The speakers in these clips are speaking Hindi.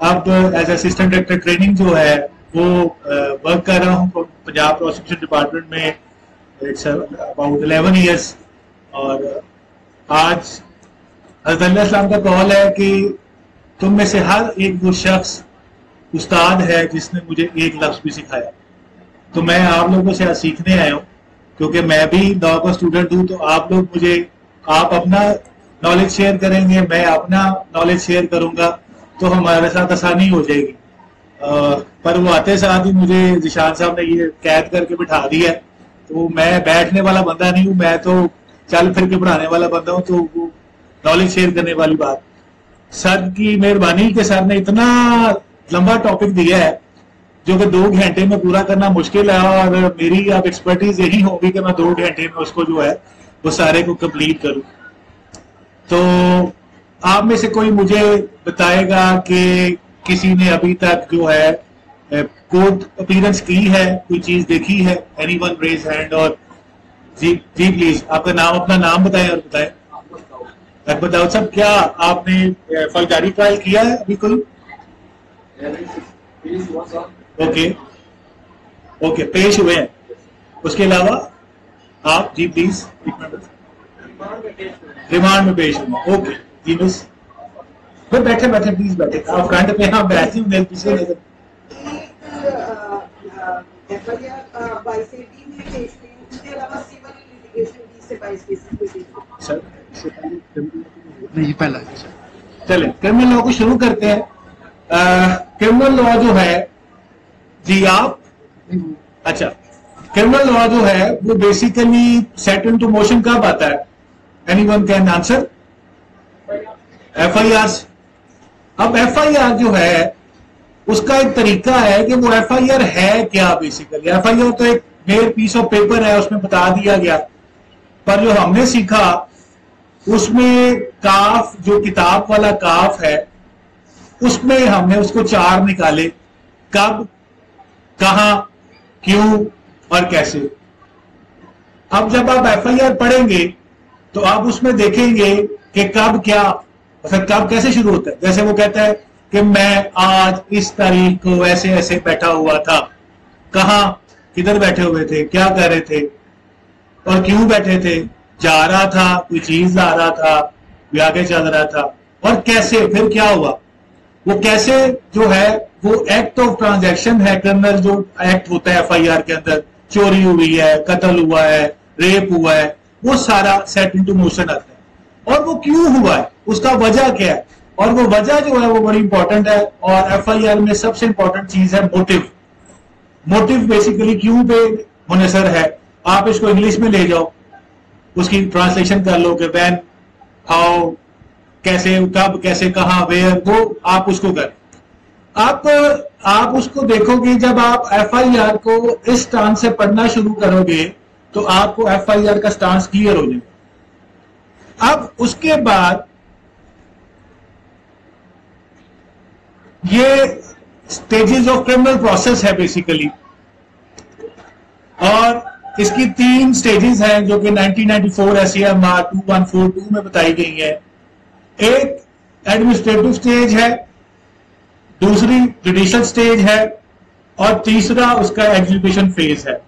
अब एज असिस्टेंट डायरेक्टर ट्रेनिंग जो है वो वर्क कर रहा हूँ पंजाब प्रोसिक्यूशन डिपार्टमेंट में। It's about 11 years. और आज हज़रत इस्लाम का कौल है कि तुम में से हर एक वो शख्स उस्ताद है जिसने मुझे एक लफ्ज भी सिखाया। तो मैं आप लोगों से आज सीखने आया हूँ, क्योंकि मैं भी लॉ का स्टूडेंट हूँ। तो आप लोग मुझे, आप अपना नॉलेज शेयर करेंगे, मैं अपना नॉलेज शेयर करूंगा, तो हमारे साथ आसानी हो जाएगी। पर वो आते साथ ही मुझे जिशान साहब ने ये कैद करके बिठा दिया है, तो मैं बैठने वाला बंदा नहीं हूँ, मैं तो चल फिर के पढ़ाने वाला बंदा हूँ। तो वो नॉलेज शेयर करने वाली बात, सर की मेहरबानी के सर ने इतना लंबा टॉपिक दिया है जो कि 2 घंटे में पूरा करना मुश्किल है। और मेरी अब एक्सपर्टीज यही होगी कि मैं 2 घंटे में उसको जो है वो सारे को कंप्लीट करूं। तो आप में से कोई मुझे बताएगा कि किसी ने अभी तक जो है कोर्ट अपीयरेंस की है, कोई चीज देखी है? Anyone raise hand. और जी जी प्लीज आपका नाम, अपना नाम बताएं और बताएं। अकबर दाऊद साहब, क्या आपने फौजदारी ट्रायल किया है अभी कोई? ओके ओके, पेश हुए हैं। उसके अलावा आप जी प्लीज, रिमांड में पेश हुए। ओके जी मिस, बैठे बैठे प्लीज बैठे, आप फ्रंट पे, हाँ बैठे हूँ पीछे नजर। नहीं पहला। चले क्रिमिनल लॉ को शुरू करते हैं। क्रिमिनल लॉ जो है जी, आप अच्छा, क्रिमिनल लॉ जो है वो बेसिकली सेट इनटू मोशन कब आता है? Anyone can answer? एफआईआर। अब एफआईआर जो है उसका एक तरीका है कि वो एफआईआर है क्या। बेसिकली एफआईआर तो एक मेयर पीस ऑफ पेपर है, उसमें बता दिया गया। पर जो हमने सीखा उसमें काफ, जो किताब वाला काफ है, उसमें हमने उसको 4 निकाले, कब, कहां, क्यों और कैसे। अब जब आप एफआईआर पढ़ेंगे तो आप उसमें देखेंगे कि कब क्या, मतलब कब कैसे शुरू होता है। जैसे वो कहता है कि मैं आज इस तारीख को ऐसे ऐसे बैठा हुआ था। कहां, किधर बैठे हुए थे, क्या कर रहे थे और क्यों बैठे थे? जा रहा था, कोई चीज ला रहा था, कोई आगे चल रहा था। और कैसे, फिर क्या हुआ। वो कैसे जो है वो एक्ट ऑफ ट्रांजैक्शन है, क्रिमिनल जो एक्ट होता है एफआईआर के अंदर। चोरी हुई है, कत्ल हुआ है, रेप हुआ है, वो सारा सेट इनटू मोशन आता है। और वो क्यों हुआ है, उसका वजह क्या है, और वो वजह जो है वो बड़ी इंपॉर्टेंट है। और एफआईआर में सबसे इंपॉर्टेंट चीज है मोटिव। मोटिव बेसिकली क्यों पे मुनसर है। आप इसको इंग्लिश में ले जाओ, उसकी ट्रांसलेशन कर लो कि व्हेन, हाउ, कैसे, कब, कैसे, कहां, वेयर, वो आप उसको करें। आप उसको देखोगे, जब आप एफआईआर को इस स्टांस से पढ़ना शुरू करोगे तो आपको एफआईआर का स्टांस क्लियर हो जाएगा। अब उसके बाद ये स्टेजेस ऑफ क्रिमिनल प्रोसेस है बेसिकली, और इसकी 3 स्टेजेस हैं जो कि 1994 SCMR 2142 में बताई गई है। एक एडमिनिस्ट्रेटिव स्टेज है, दूसरी जुडिशियल स्टेज है, और तीसरा उसका एग्जीक्यूशन फेज है।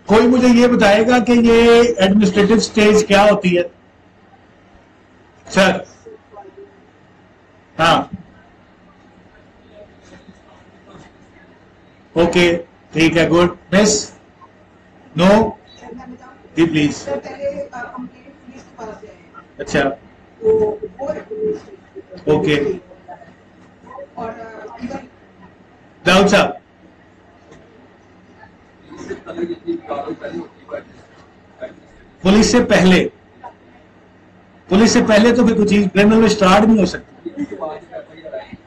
कोई मुझे ये बताएगा कि ये एडमिनिस्ट्रेटिव स्टेज क्या होती है? सर, हाँ, ओके, ठीक है, गुड। मिस, नो जी प्लीज। अच्छा, ओके, दाऊद साहब, पुलिस से पहले, पुलिस से पहले तो फिर कुछ चीज क्रिमिनल में स्टार्ट नहीं हो सकती।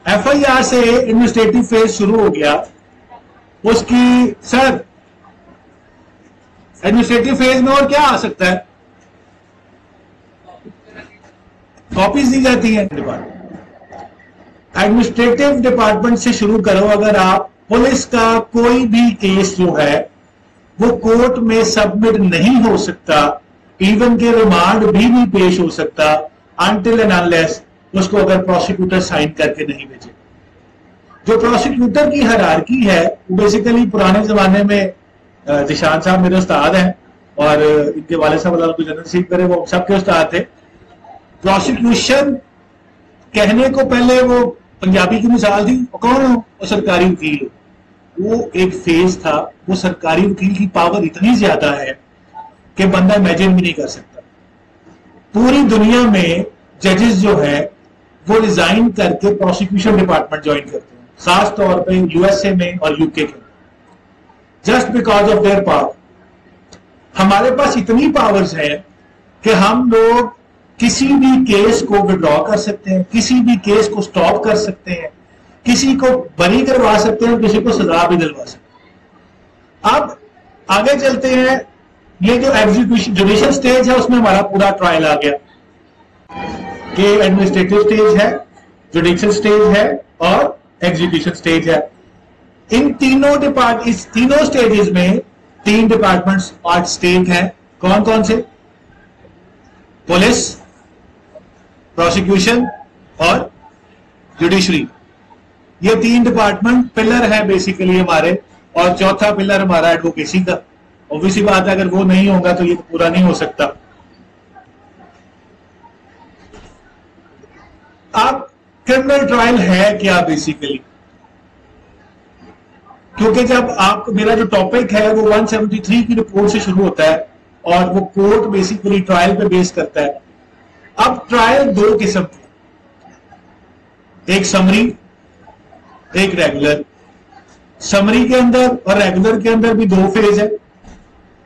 एफआईआर से एडमिनिस्ट्रेटिव फेज शुरू हो गया, उसकी सर एडमिनिस्ट्रेटिव फेज में और क्या आ सकता है? कॉपीज दी जाती है एडमिनिस्ट्रेटिव डिपार्टमेंट से शुरू करो। अगर आप पुलिस का कोई भी केस जो है वो कोर्ट में सबमिट नहीं हो सकता, इवन के रिमांड भी नहीं पेश हो सकता अनटिल एंड अनलेस उसको अगर प्रोसिक्यूटर साइन करके नहीं भेजे। जो प्रोसिक्यूटर की हायरार्की है वो बेसिकली पुराने जमाने में जिशान साहब मेरे उस्ताद हैं और इनके वाले साहब अल्लाह उनको जन्नत नसीब करे, वो सबके उस्ताद थे। प्रोसिक्यूशन कहने को पहले वो पंजाबी की मिसाल थी, कौन हो? वो सरकारी वकील। वो एक फेज था, वो सरकारी वकील की पावर इतनी ज्यादा है कि बंदा इमेजिन भी नहीं कर सकता। पूरी दुनिया में जजेस जो है वो रिजाइन करके प्रोसिक्यूशन डिपार्टमेंट ज्वाइन करते हैं, खास तौर पे यूएसए में और यूके के, just because of their power. हमारे पास इतनी पावर्स है कि हम लोग किसी भी केस को विड्रॉ कर सकते हैं, किसी भी केस को स्टॉप कर सकते हैं, किसी को बरी करवा सकते हैं, किसी को सजा भी दिलवा सकते हैं। अब आगे चलते हैं। ये जो एग्जीक्यूशन जुडिशियल स्टेज है उसमें हमारा पूरा ट्रायल आ गया कि एडमिनिस्ट्रेटिव स्टेज है, जुडिशियल स्टेज है और एग्जीक्यूशन स्टेज है। इस तीनों स्टेजेस में 3 डिपार्टमेंट्स एट स्टेक हैं। कौन कौन से? पुलिस, प्रोसिक्यूशन और जुडिशरी। ये 3 डिपार्टमेंट पिलर है बेसिकली हमारे, और चौथा पिलर हमारा एडवोकेसी का। ऑब्वियसली बात है, अगर वो नहीं होगा तो ये तो पूरा नहीं हो सकता। अब क्रिमिनल ट्रायल है क्या बेसिकली? क्योंकि जब आप, मेरा जो टॉपिक है वो 173 की रिपोर्ट से शुरू होता है और वो कोर्ट बेसिकली ट्रायल पे बेस करता है। अब ट्रायल 2 किस्म के, एक समरी, एक रेगुलर। समरी के अंदर और रेगुलर के अंदर भी 2 फेज है।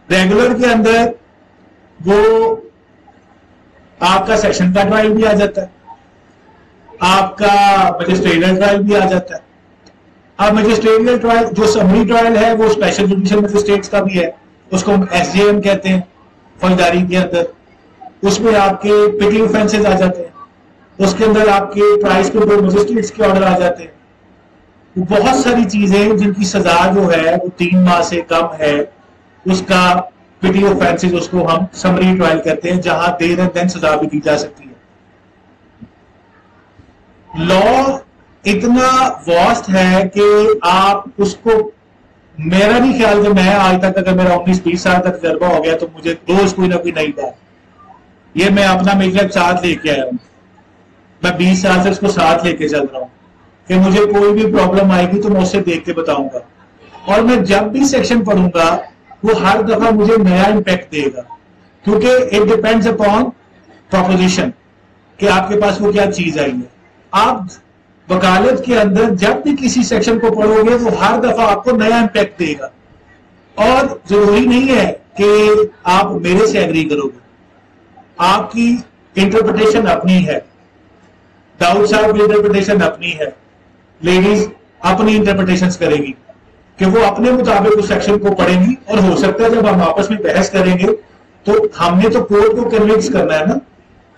रेगुलर के अंदर वो आपका सेशन का ट्रायल भी आ जाता है, आपका मजिस्ट्रेरियल ट्रायल भी आ जाता है। अब मजिस्ट्रेरियल ट्रायल, जो समरी ट्रायल है वो स्पेशल जुडिशियल मजिस्ट्रेट्स का भी है, उसको हम एसजेएम कहते हैं फौजदारी के अंदर। उसमें आपके पिटी ऑफेंसेस आ जाते हैं, उसके अंदर आपके प्राइस के ऊपर मजिस्ट्रेट्स के ऑर्डर आ जाते हैं। बहुत सारी चीजें जिनकी सजा जो है वो 3 माह से कम है, उसका पिटी ऑफेंसेस, उसको हम समरी ट्रायल कहते हैं, जहां देर एंड देन सजा भी दी जा सकती है। लॉ इतना वास्ट है कि आप उसको, मेरा नहीं ख्याल कि मैं आज तक, अगर मेरा 19-20 साल का तजर्बा हो गया तो मुझे रोज कोई ना कोई नई बात, ये मैं अपना मेजर साथ लेके आया हूं, मैं 20 साल से इसको साथ लेके चल रहा हूं कि मुझे कोई भी प्रॉब्लम आएगी तो मैं उससे देख के बताऊंगा, और मैं जब भी सेक्शन पढ़ूंगा वो हर दफा मुझे नया इंपैक्ट देगा, क्योंकि इट डिपेंड्स अपॉन प्रोपोजिशन कि आपके पास वो क्या चीज आई है। आप वकालत के अंदर जब भी किसी सेक्शन को पढ़ोगे वो हर दफा आपको नया इंपैक्ट देगा, और जरूरी नहीं है कि आप मेरे से एग्री करोगे, आपकी इंटरप्रिटेशन अपनी है, दाऊद साहब की इंटरप्रिटेशन अपनी है, लेडीज अपनी इंटरप्रिटेशन करेगी कि वो अपने मुताबिक उस सेक्शन को पढ़ेंगी, और हो सकता है जब हम आपस में बहस करेंगे तो हमने तो कोर्ट को कन्विंस करना है ना,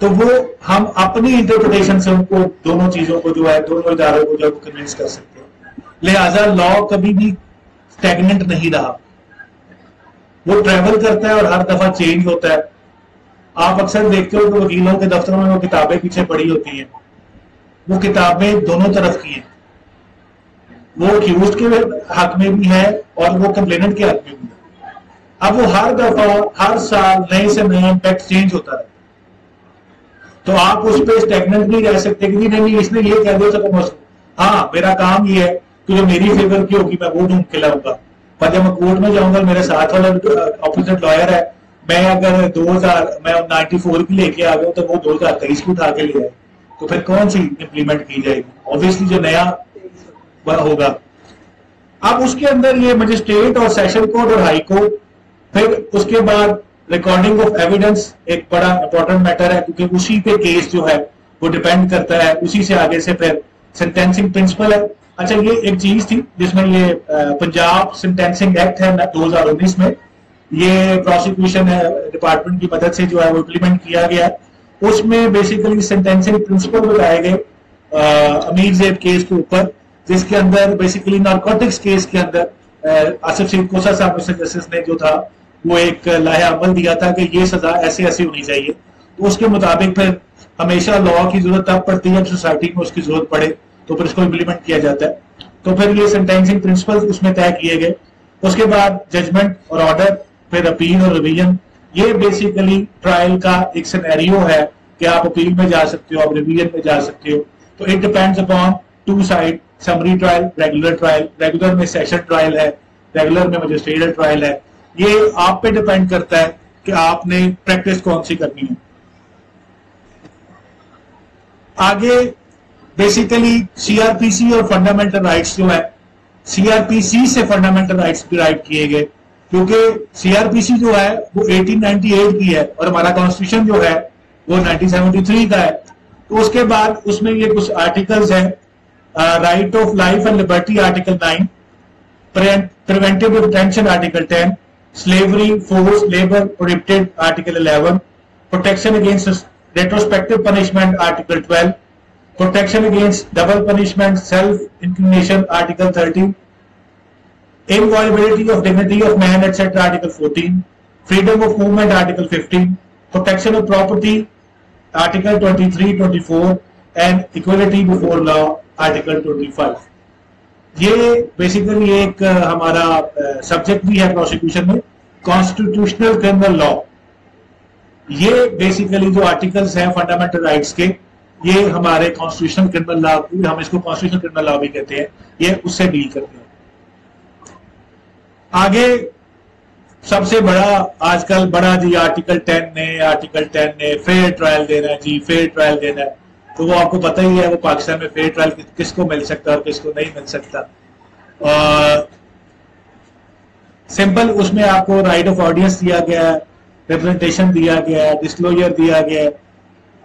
तो वो हम अपनी इंटरप्रिटेशन से उनको, दोनों चीजों को जो है, दोनों इदारों को जो है कन्विंस कर सकते हैं। लिहाजा लॉ कभी भी स्टैग्नेंट नहीं रहा, वो ट्रेवल करता है और हर दफा चेंज होता है। आप अक्सर देखते हो कि वकीलों के दफ्तरों में वो किताबें पीछे पड़ी होती हैं, वो किताबें दोनों तरफ की हैं, वो अक्यूज्ड के हक में भी है और वो कंप्लेनेंट के हक में भी है। अब वो हर दफा, हर साल नए से नया इंपैक्ट चेंज होता है, तो आप उस पर स्टेगनेंट नहीं रह सकते कि नहीं इसने ये कह दिया तो हाँ मेरा काम ये है कि जो मेरी फेवर की होगी मैं वो ढूंढ के लाऊंगा। पर जब मैं कोर्ट में जाऊंगा, मेरे साथ वाला ऑपोजिट लॉयर है, मैं अगर 94 की लेके आ गया तो वो 2023 की उठा के ले आए, तो फिर कौन सी इंप्लीमेंट की जाएगी? ऑब्वियसली जो नया होगा। अब उसके अंदर ये मजिस्ट्रेट और सेशन कोर्ट और हाई कोर्ट, फिर उसके बाद रिकॉर्डिंग ऑफ एविडेंस एक बड़ा इंपॉर्टेंट मैटर है, क्योंकि उसी पे केस जो है वो डिपेंड करता है, उसी से आगे से फिर सेंटेंसिंग प्रिंसिपल है। अच्छा, ये एक चीज थी जिसमें ये पंजाब सेंटेंसिंग एक्ट है 2019 में, ये प्रोसिक्यूशन डिपार्टमेंट की मदद से जो है वो इम्प्लीमेंट किया गया। उसमें बेसिकली सेंटेंसिंग प्रिंसिपल बताए गए अमीर जेब केस के ऊपर, जिसके अंदर बेसिकली नारकोटिक्स केस के अंदर आसिफ सईद कोसा साहब मिस्टर जस्टिस ने जो था वो एक लाहे अमल दिया था कि ये सजा ऐसे ऐसे होनी चाहिए, तो उसके मुताबिक फिर हमेशा लॉ की जरूरत तब पड़ती है सोसाइटी में उसकी जरूरत पड़े, तो फिर उसको इम्प्लीमेंट किया जाता है। तो फिर ये सेंटेंसिंग प्रिंसिपल्स उसमें तय किए गए। उसके बाद जजमेंट और ऑर्डर, फिर अपील और रिवीजन। ये बेसिकली ट्रायल का एक सिनेरियो है कि आप अपील में जा सकते हो, आप रिवीजन में जा सकते हो। तो it depends upon two side, summary trial, regular trial. Regular में सेशन ट्रायल है, रेगुलर में मजिस्ट्रेट ट्रायल है। ये आप पे डिपेंड करता है कि आपने प्रैक्टिस कौन सी करनी है। आगे बेसिकली सीआरपीसी और फंडामेंटल राइट्स जो है, सीआरपीसी से फंडामेंटल राइट्स डिराइव किए गए, क्योंकि सीआरपीसी जो है वो 1898 की है और हमारा कॉन्स्टिट्यूशन जो है वो 1973 का है। तो उसके बाद उसमें ये कुछ आर्टिकल्स हैं, right of life and liberty article 9, preventive detention article 10, slavery, force, labour prohibited article 11, protection against retrospective punishment article 12, protection against double punishment, self incrimination article 13, inviolability of dignity of man etc article 14, freedom of movement article 15, protection of property article 23, 24 and equality before law article 25। ये बेसिकली एक हमारा सब्जेक्ट भी है प्रोसिक्यूशन में, कॉन्स्टिट्यूशनल क्रिमिनल लॉ। ये बेसिकली जो आर्टिकल्स हैं फंडामेंटल राइट्स के, ये हमारे कॉन्स्टिट्यूशनल क्रिमिनल लॉ, हम इसको कॉन्स्टिट्यूशनल क्रिमिनल लॉ भी कहते हैं, ये उससे डील करते हैं। आगे सबसे बड़ा आजकल बड़ा जी आर्टिकल 10 ने फेयर ट्रायल देना है जी, फेयर ट्रायल देना है। तो वो आपको पता ही है वो पाकिस्तान में फेयर ट्रायल किसको मिल सकता है और किसको नहीं मिल सकता। और सिंपल उसमें आपको राइट ऑफ ऑडियंस दिया गया है, रिप्रेजेंटेशन दिया गया है, डिस्क्लोजर दिया गया है।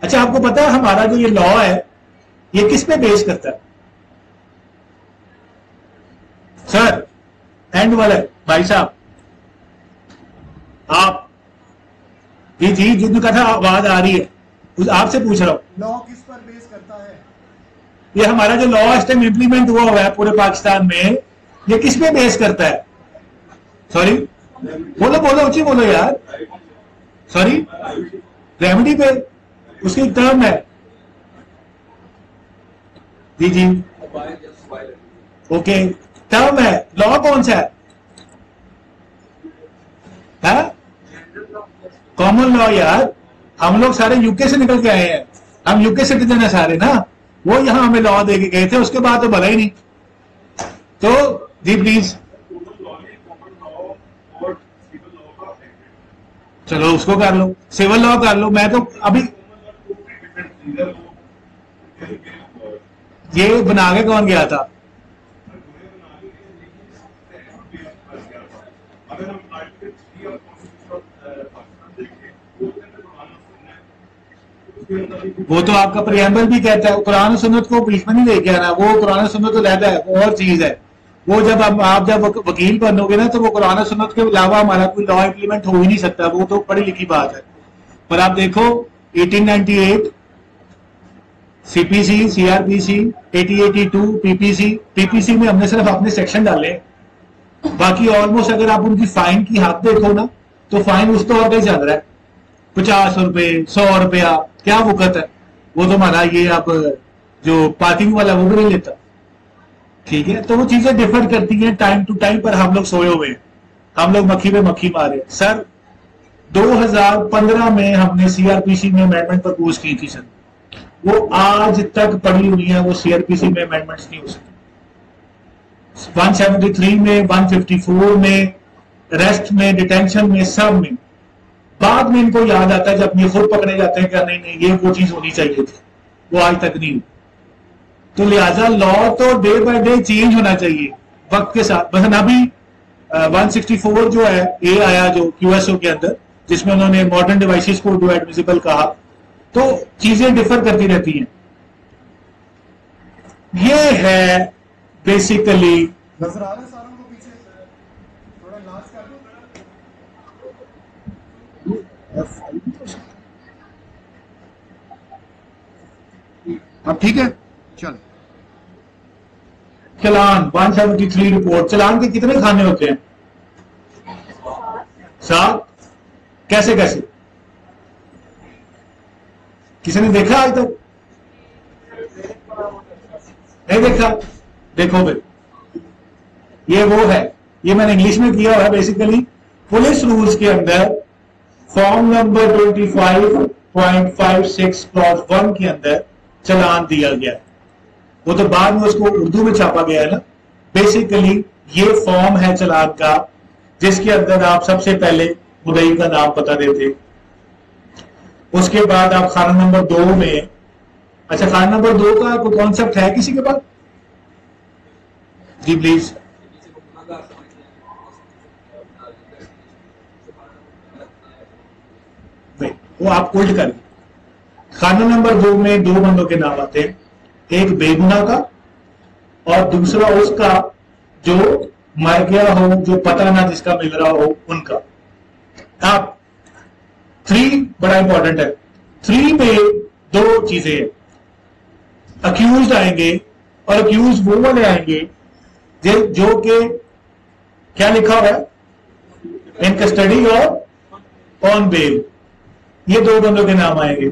अच्छा, आपको पता है हमारा जो ये लॉ है ये किस पे बेस करता है? सर एंड वाला भाई साहब, आप जी जी जिनका था आवाज आ रही है, आपसे पूछ रहा हूं लॉ किस पर बेस करता है? ये हमारा जो लॉ इस टाइम इंप्लीमेंट हुआ है पूरे पाकिस्तान में, ये किस पे बेस करता है? सॉरी बोलो बोलो ऊंची बोलो यार। सॉरी रेमेडी पे, उसकी एक टर्म है जी जी, ओके टर्म है। लॉ कौन सा है? कॉमन लॉ यार। हम लोग सारे यूके से निकल के आए हैं, हम यूके सिटीजन है सारे ना। वो यहां हमें लॉ दे के गए थे, उसके बाद तो भला ही नहीं। तो जी प्लीज चलो उसको कर लो, सिविल लॉ कर लो। मैं तो अभी ये बना के कौन गया था? वो तो आपका प्रियम्बल भी कहता है, कुरान सुन्नत को बीच में नहीं लेके आना। वो कुरान सुन्नत तो रहता है, वो और चीज है। वो जब आप जब वकील बनोगे ना, तो वो कुरान सुन्नत के अलावा हमारा कोई लॉ इंप्लीमेंट हो ही नहीं सकता। वो तो पढ़ी लिखी बात है। पर आप देखो 1898 सीपीसी, सीआरपीसी, 8082 पीपीसी। पीपीसी में हमने सिर्फ अपने सेक्शन डाले, बाकी ऑलमोस्ट अगर आप उनकी फाइन की हाथ देखो ना, तो फाइन उस तो और कहीं चल रहा है, 50 रुपए, 100 रुपया, क्या वक़्त है। वो तो हमारा ये अब जो पार्किंग वाला वो भी नहीं लेता, ठीक है। तो वो चीजें डिफर करती हैं टाइम टू टाइम, पर हम लोग सोए हुए हैं, हम लोग मक्खी पे मक्खी मारे। सर 2015 में हमने सीआरपीसी में अमेंडमेंट प्रपोज की थी सर, वो आज तक पड़ी हुई है, वो सीआरपीसी में अमेंडमेंट्स नहीं हो सकती। 173 में, 154 में, रेस्ट में, डिटेंशन में, सब में। बाद में इनको याद आता है जब ये खुद पकड़े जाते हैं कि नहीं नहीं ये वो चीज होनी चाहिए थी, वो आज तक नहीं हुई। तो लिहाजा लॉ तो डे बाय डे चेंज होना चाहिए वक्त के साथ। बस अभी 164 जो है ये आया जो क्यूएसओ के अंदर, जिसमें उन्होंने मॉडर्न डिवाइसेस को डू एडमिसिबल कहा। तो चीजें डिफर करती रहती हैं। ये है बेसिकली। नजर आ रहा है सारों को पीछे, थोड़ा लाज कर दो। अब ठीक है। चल चलान 173 रिपोर्ट। चलान के कितने खाने होते हैं? 7। कैसे कैसे? किसी ने देखा आज तक? नहीं देखा? देखो फिर, ये वो है, ये मैंने इंग्लिश में किया हुआ है। बेसिकली पुलिस रूल्स के अंदर फॉर्म नंबर 25.56 क्लॉज 1 के अंदर चालान दिया गया है। वो तो बाद में उसको उर्दू में छापा गया है ना। बेसिकली ये फॉर्म है चालान का, जिसके अंदर आप सबसे पहले मुद्दई का नाम बता देते, उसके बाद आप खाना नंबर 2 में, अच्छा खाना नंबर 2 का कोई कॉन्सेप्ट है किसी के पास? जी प्लीज। नहीं, वो आप उल्ट करिए। खाना नंबर 2 में 2 बंदों के नाम आते हैं, एक बेगुनाह का और दूसरा उसका जो मर गया हो, जो पता ना जिसका मिल रहा हो उनका। आप 3 बड़ा इंपॉर्टेंट है। 3 में 2 चीजें हैं, अक्यूज्ड आएंगे और अक्यूज्ड वो वाले आएंगे जो कि क्या लिखा हुआ है, इन कस्टडी और ऑन बेल। ये 2 बंदों के नाम आएंगे।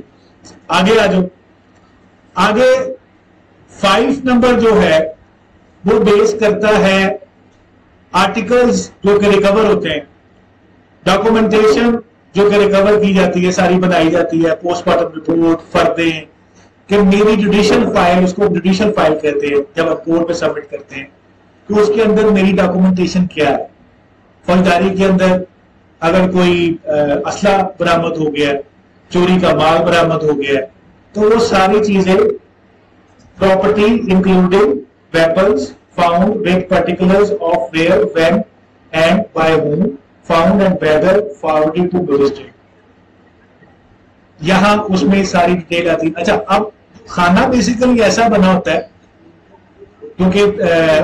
आगे आ जाओ। आगे 5 नंबर जो है वो बेस करता है आर्टिकल्स जो कि रिकवर होते हैं, डॉक्यूमेंटेशन जो कि रिकवर की जाती है, सारी बनाई जाती है, पोस्टमार्टम रिपोर्ट, फर्दें, कि मेरी जुडिशियल फाइल, उसको जुडिशियल फाइल कहते हैं, जब आप कोर्ट में सबमिट करते हैं तो उसके अंदर मेरी डॉक्यूमेंटेशन क्या है। फौजदारी के अंदर अगर कोई असला बरामद हो गया, चोरी का माल बरामद हो गया, तो वो सारी चीजें, property including weapons found with particulars of where, when and by whom found and whether forwarded to magistrate, यहां उसमें सारी डिटेल आती है। अच्छा, अब खाना बेसिकली ऐसा बना होता है क्योंकि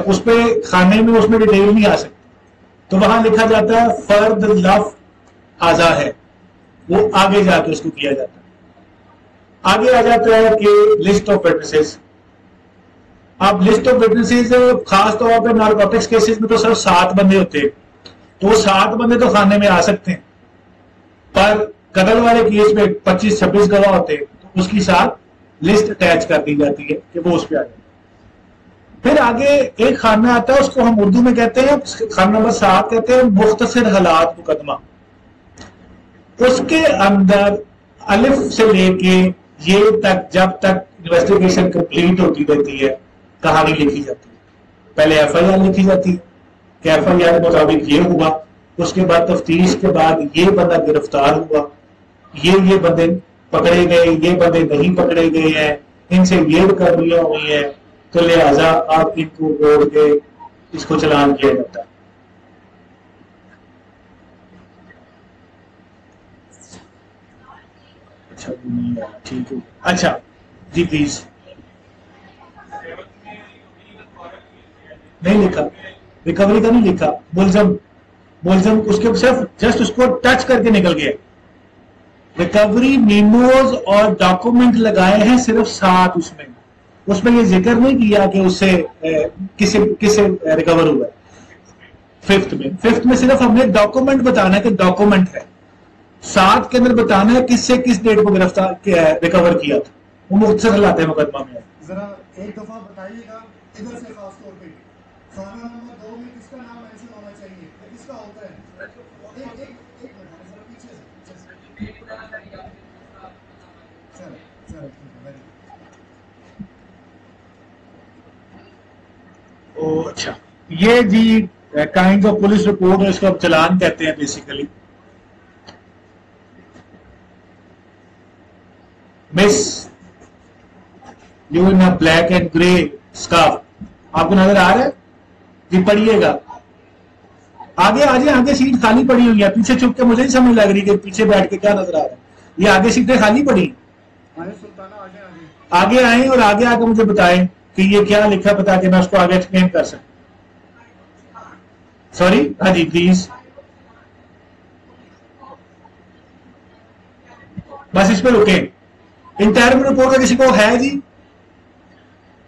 उस पे खाने में उसमें डिटेल नहीं आ सकती, तो वहां लिखा जाता है फर्द लफ आजा है, वो आगे जाके उसको किया जाता है। आगे आ जाता है कि लिस्ट ऑफ विटनेसेस। अब लिस्ट ऑफ विटनेसेस खास तौर पे नारकोटिक्स केसेस में तो सिर्फ 7 बंदे होते हैं, तो वो 7 बंदे तो खाने में आ सकते हैं, पर कत्ल वाले केस में 25-26 गवाह होते हैं, तो उसकी साथ लिस्ट अटैच कर दी जाती है कि वो उस पर आ जाए। फिर आगे एक खाना आता है, उसको हम उर्दू में कहते हैं, खाना नंबर 7 कहते हैं मुख्तसर हालात मुकदमा। उसके अंदर अलिफ से लेके ये तक, जब तक इन्वेस्टिगेशन कंप्लीट होती रहती है, कहानी लिखी जाती है। पहले एफआईआर लिखी जाती है कि एफआईआर के मुताबिक ये हुआ, उसके बाद तफ्तीश के बाद ये बंदा गिरफ्तार हुआ, ये बंदे पकड़े गए, ये बंदे नहीं पकड़े गए हैं, इनसे ये रिकवरियां हुई हैं, तो लिहाजा आप इनको जोड़ के इसको चलान किया जाता है। अच्छा ठीक है, अच्छा जी प्लीज। नहीं लिखा, रिकवरी का नहीं लिखा, मुलजम उसके सिर्फ जस्ट उसको टच करके निकल गया। रिकवरी मेमोज और डॉक्यूमेंट लगाए हैं सिर्फ 7, उसमें ये जिक्र नहीं किया कि उससे किसे रिकवर हुआ है। 5th में सिर्फ हमने डॉक्यूमेंट बताना है कि डॉक्यूमेंट है, 7 के अंदर बताना है किससे किस डेट को गिरफ्तार रिकवर किया था। वो मुख्तसर लाते हैं मुकदमा में। जरा एक दफा बताइएगा इधर से, खास तौर पे खाना नंबर 2 में किसका नाम मेंशन होना चाहिए, किसका होता है? एक मिनट जरा पीछे से। चलो अच्छा, ये जी काइंड ऑफ पुलिस रिपोर्ट है, इसको हम चालान कहते हैं basically. Miss you in a black and grey scarf, आपको नजर आ रहा है जी? पढ़िएगा, आगे आ जाए, आगे सीट खाली पड़ी हुई है। पीछे चुप के मुझे नहीं समझ लग रही कि पीछे बैठ के क्या नजर आ रहा है। ये आगे सीटें खाली पड़ी, आगे आए और आगे आके मुझे बताएं कि ये क्या लिखा, बता के मैं उसको आगे एक्सप्लेन कर सकूं। सॉरी, हाँ जी प्लीज, बस इस पे रुके। इंटरम रिपोर्ट का किसी को है जी?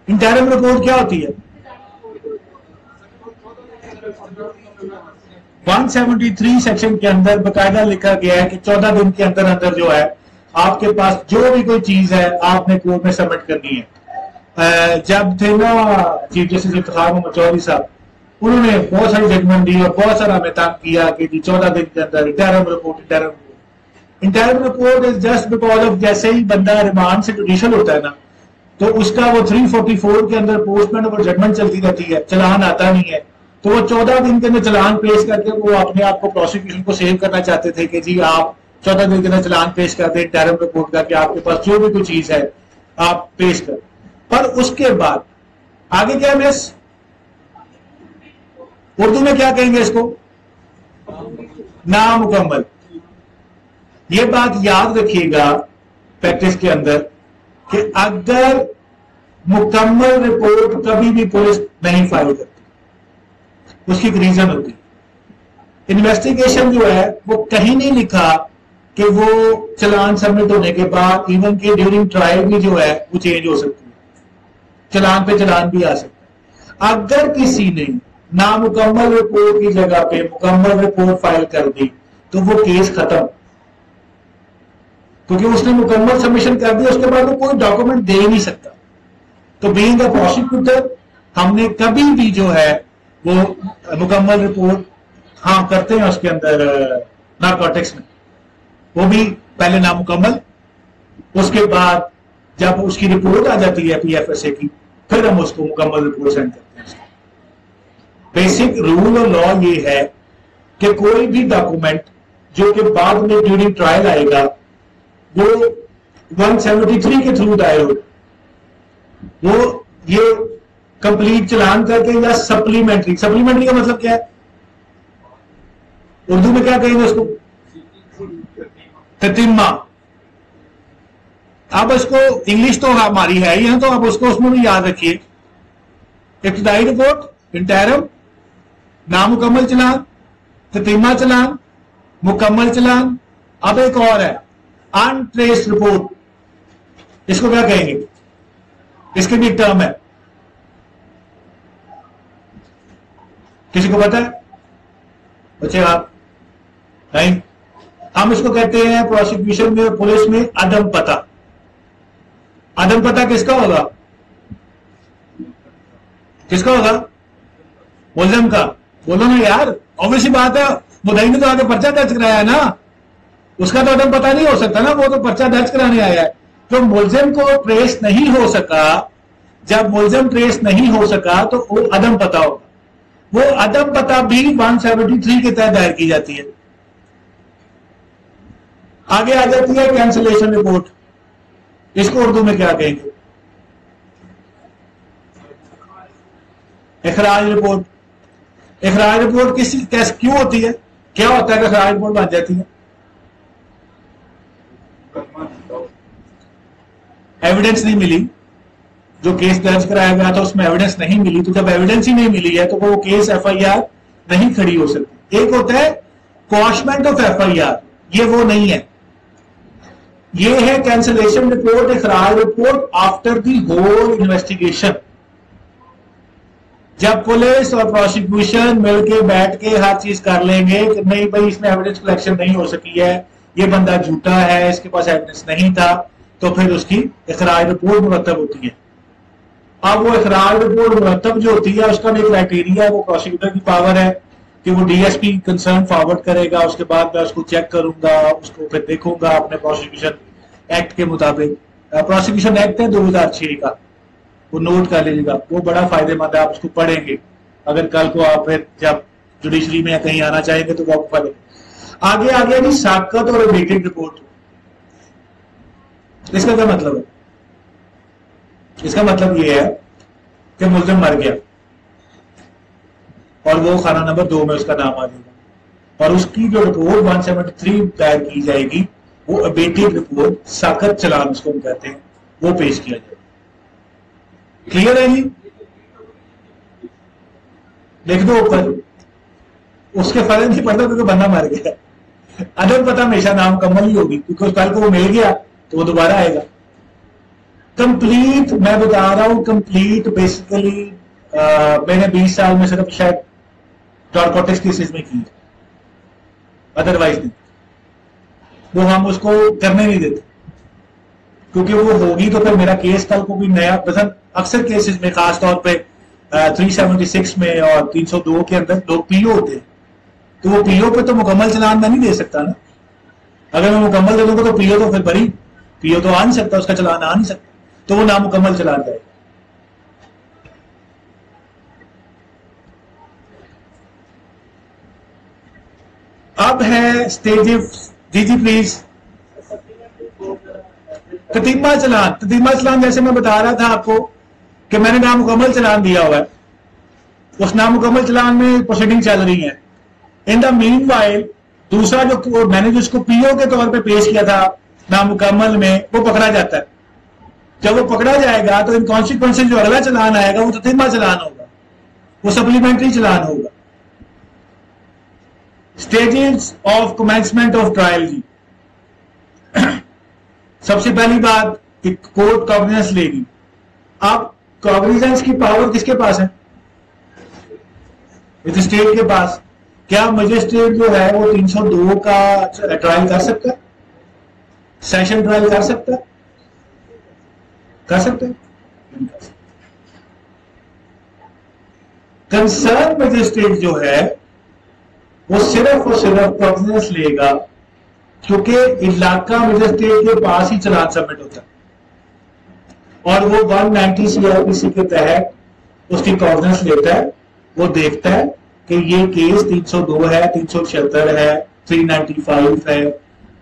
इंटरम रिपोर्ट क्या होती है? 173 सेक्शन के अंदर बकायदा लिखा गया है कि 14 दिन के अंदर अंदर जो है आपके पास जो भी कोई चीज है आपने कोर्ट में सबमिट करनी है। जब थे ना चीफ जस्टिस इफ्तिखार मोहम्मद चौधरी साहब, उन्होंने बहुत सारी जजमेंट दी और बहुत सारा हमें तंग किया कि जी 14 दिन के अंदर interim report is just because of जैसे ही बंदा रिमांड से जुडिशियल होता है ना, तो उसका वो 344 के अंदर पोस्टमेंट और जजमेंट चलती रहती है, चलान आता नहीं है, तो वो 14 दिन के अंदर चलान पेश करके वो अपने आप को प्रोसिक्यूशन को सेव करना चाहते थे कि जी आप 14 दिन के अंदर चलान पेश कर दें इंटरिम रिपोर्ट का, कि आपके पास जो भी कोई चीज है आप पेश कर। पर उसके बाद आगे क्या है, मिस उर्दू में क्या कहेंगे इसको, नामुकम्मल। ये बात याद रखिएगा प्रैक्टिस के अंदर कि अगर मुकम्मल रिपोर्ट कभी भी पुलिस नहीं फाइल करती, उसकी एक रीजन होती है। इन्वेस्टिगेशन जो है वो कहीं नहीं लिखा कि वो चलान सबमिट होने के बाद इवन के ड्यूरिंग ट्रायल भी जो है वो चेंज हो सकती है, चलान पे चलान भी आ सकता है। अगर किसी ने नामुकम्मल रिपोर्ट की जगह पे मुकम्मल रिपोर्ट फाइल कर दी तो वो केस खत्म, क्योंकि उसने मुकम्मल सबमिशन कर दिया, उसके बाद वो कोई डॉक्यूमेंट दे नहीं सकता। तो बीइंग अ प्रोसिक्यूटर हमने कभी भी जो है वो मुकम्मल रिपोर्ट हाँ करते हैं उसके अंदर नारकोटिक्स में, वो भी पहले नामुकम्मल, उसके बाद जब उसकी रिपोर्ट आ जाती है पीएफएसए की फिर हम उसको मुकम्मल रिपोर्ट सेंड करते हैं। बेसिक रूल और लॉ ये है कि कोई भी डॉक्यूमेंट जो कि बाद में ड्यूरिंग ट्रायल आएगा वो 173 के थ्रू दायर हो, वो ये कंप्लीट चलान करके या सप्लीमेंट्री का मतलब क्या है, उर्दू में क्या कहेंगे उसको, ततिम्मा। अब इसको इंग्लिश तो हमारी है ही है, तो अब उसको उसमें भी याद रखिए, इब्तिदाई रिपोर्ट, इंटरिम, नामुकम्मल चलान, ततिम्मा चलान, मुकम्मल चलान। अब एक और है अनट्रेस्ड रिपोर्ट, इसको क्या कहेंगे, इसके भी एक टर्म है, किसी को पता है बच्चे आप नहीं? हम इसको कहते हैं प्रोसिक्यूशन में पुलिस में अदम पता। अदम पता किसका होगा, किसका होगा, मुल्जिम का। बोलो ना यार, ऑब्वियसली बात है, मुद्दई ने तो आगे पर्चा दर्ज कराया ना, उसका तो अदम पता नहीं हो सकता ना, वो तो पर्चा दर्ज कराने आया है। तो मुल्जिम को ट्रेस नहीं हो सका, जब मुल्जिम ट्रेस नहीं हो सका तो वो अदम पता होगा। वो अदम पता भी 173 के तहत दायर की जाती है। आगे आ जाती है कैंसिलेशन रिपोर्ट, इसको उर्दू में क्या कहेंगे, इखराज रिपोर्ट। इखराज रिपोर्ट किसी कैसे क्यों होती है, क्या होता है कि इखराज रिपोर्ट बन जाती है, एविडेंस नहीं मिली, जो केस दर्ज कराया गया था उसमें एविडेंस नहीं मिली, तो जब एविडेंस ही नहीं मिली है तो वो केस एफआईआर नहीं खड़ी हो सकती। एक होता है क्वॉशमेंट ऑफ एफआईआर, ये वो नहीं है, ये है कैंसिलेशन रिपोर्ट, इखराज report after the whole investigation. जब पुलिस और प्रोसिक्यूशन मिलके बैठ के हर चीज कर लेंगे कि नहीं भाई इसमें एविडेंस कलेक्शन नहीं हो सकी है, ये बंदा झूठा है, इसके पास एविडेंस नहीं था, तो फिर उसकी इखराज रिपोर्ट मुरतब होती है। अब वो इखराज रिपोर्ट मुरतब जो होती है उसका भी क्राइटेरिया है, वो प्रोसिक्यूटर की पावर है कि वो डीएसपी कंसर्न फॉरवर्ड करेगा, उसके बाद मैं उसको चेक करूंगा, उसको फिर देखूंगा अपने प्रोसिक्यूशन एक्ट के मुताबिक। प्रोसिक्यूशन एक्ट है 2006 का, वो नोट कर लीजिएगा, वो बड़ा फायदेमंद है, आप उसको पढ़ेंगे अगर कल को आप फिर जब जुडिशरी में कहीं आना चाहेंगे तो वो आपको फायदे। आगे आ गया जी साकत और अबेटेड रिपोर्ट। इसका क्या मतलब है, इसका मतलब ये है कि मुल्जिम मर गया और वो खाना नंबर 2 में उसका नाम आ जाएगा और उसकी जो रिपोर्ट 173 दायर की जाएगी वो अबेटेड रिपोर्ट, साकत चलान उसको हम कहते हैं, वो पेश किया जाएगा। क्लियर है जी, लिख दो ऊपर, उसके फर्क नहीं पड़ता क्योंकि बंदा मर गया। अदम पता हमेशा नाम कमल ही होगी क्योंकि कल को वो मिल गया तो वो दोबारा आएगा। कंप्लीट मैं बता रहा हूं, कंप्लीट बेसिकली मैंने 20 साल में सिर्फ शायद नारकोटिक्स केसेस में की है, अदरवाइज नहीं, वो हम उसको करने नहीं देते। क्योंकि वो होगी तो फिर मेरा केस कल को भी नया, मतलब अक्सर केसेस में खास तौर पे 376 में और 302 के अंदर लोग पीओ होते हैं, तो वो पीओ पे तो मुकम्मल चलान मैं नहीं दे सकता ना। अगर मैं मुकम्मल दे दूंगा तो पीओ तो फिर बरी, पीओ तो आ नहीं सकता, उसका चलान आ नहीं सकता, तो वो नामुकम्मल चलान जाएगा। अब है स्टेज, जी जी प्लीज। ततीमा चलान, ततीमा चलान जैसे मैं बता रहा था आपको कि मैंने नामुकम्मल चलान दिया हुआ है, उस नामुकम्मल चलान में प्रोसीडिंग चल रही है। इन द मीन वाइल दूसरा जो मैंने जिसको पीओ के तौर पे पेश किया था नामुकम्मल में, वो पकड़ा जाता है। जब वो पकड़ा जाएगा तो इन कॉन्सिक्वेंसेज जो अगला चलान आएगा वो ततीमा चलान होगा, वो सप्लीमेंट्री चलान होगा। Stages of commencement of trial जी। सबसे पहली बात कि कोर्ट कॉग्निजेंस लेगी। अब कॉग्निजेंस की पावर किसके पास है? मजिस्ट्रेट के पास। क्या मजिस्ट्रेट जो है वो 302 का ट्रायल कर सकता है? सेशन ट्रायल कर सकता है? कर सकते हैं? कंसर्न मजिस्ट्रेट जो है वो सिर्फ और सिर्फ कॉग्निजेंस लेगा क्योंकि इलाका मजिस्ट्रेट के पास ही चलान सबमिट होता है और वो 190 सीआरपीसी के तहत उसकी कॉग्निजेंस लेता है। वो देखता है कि ये केस 302 है, 376 है, 395 है,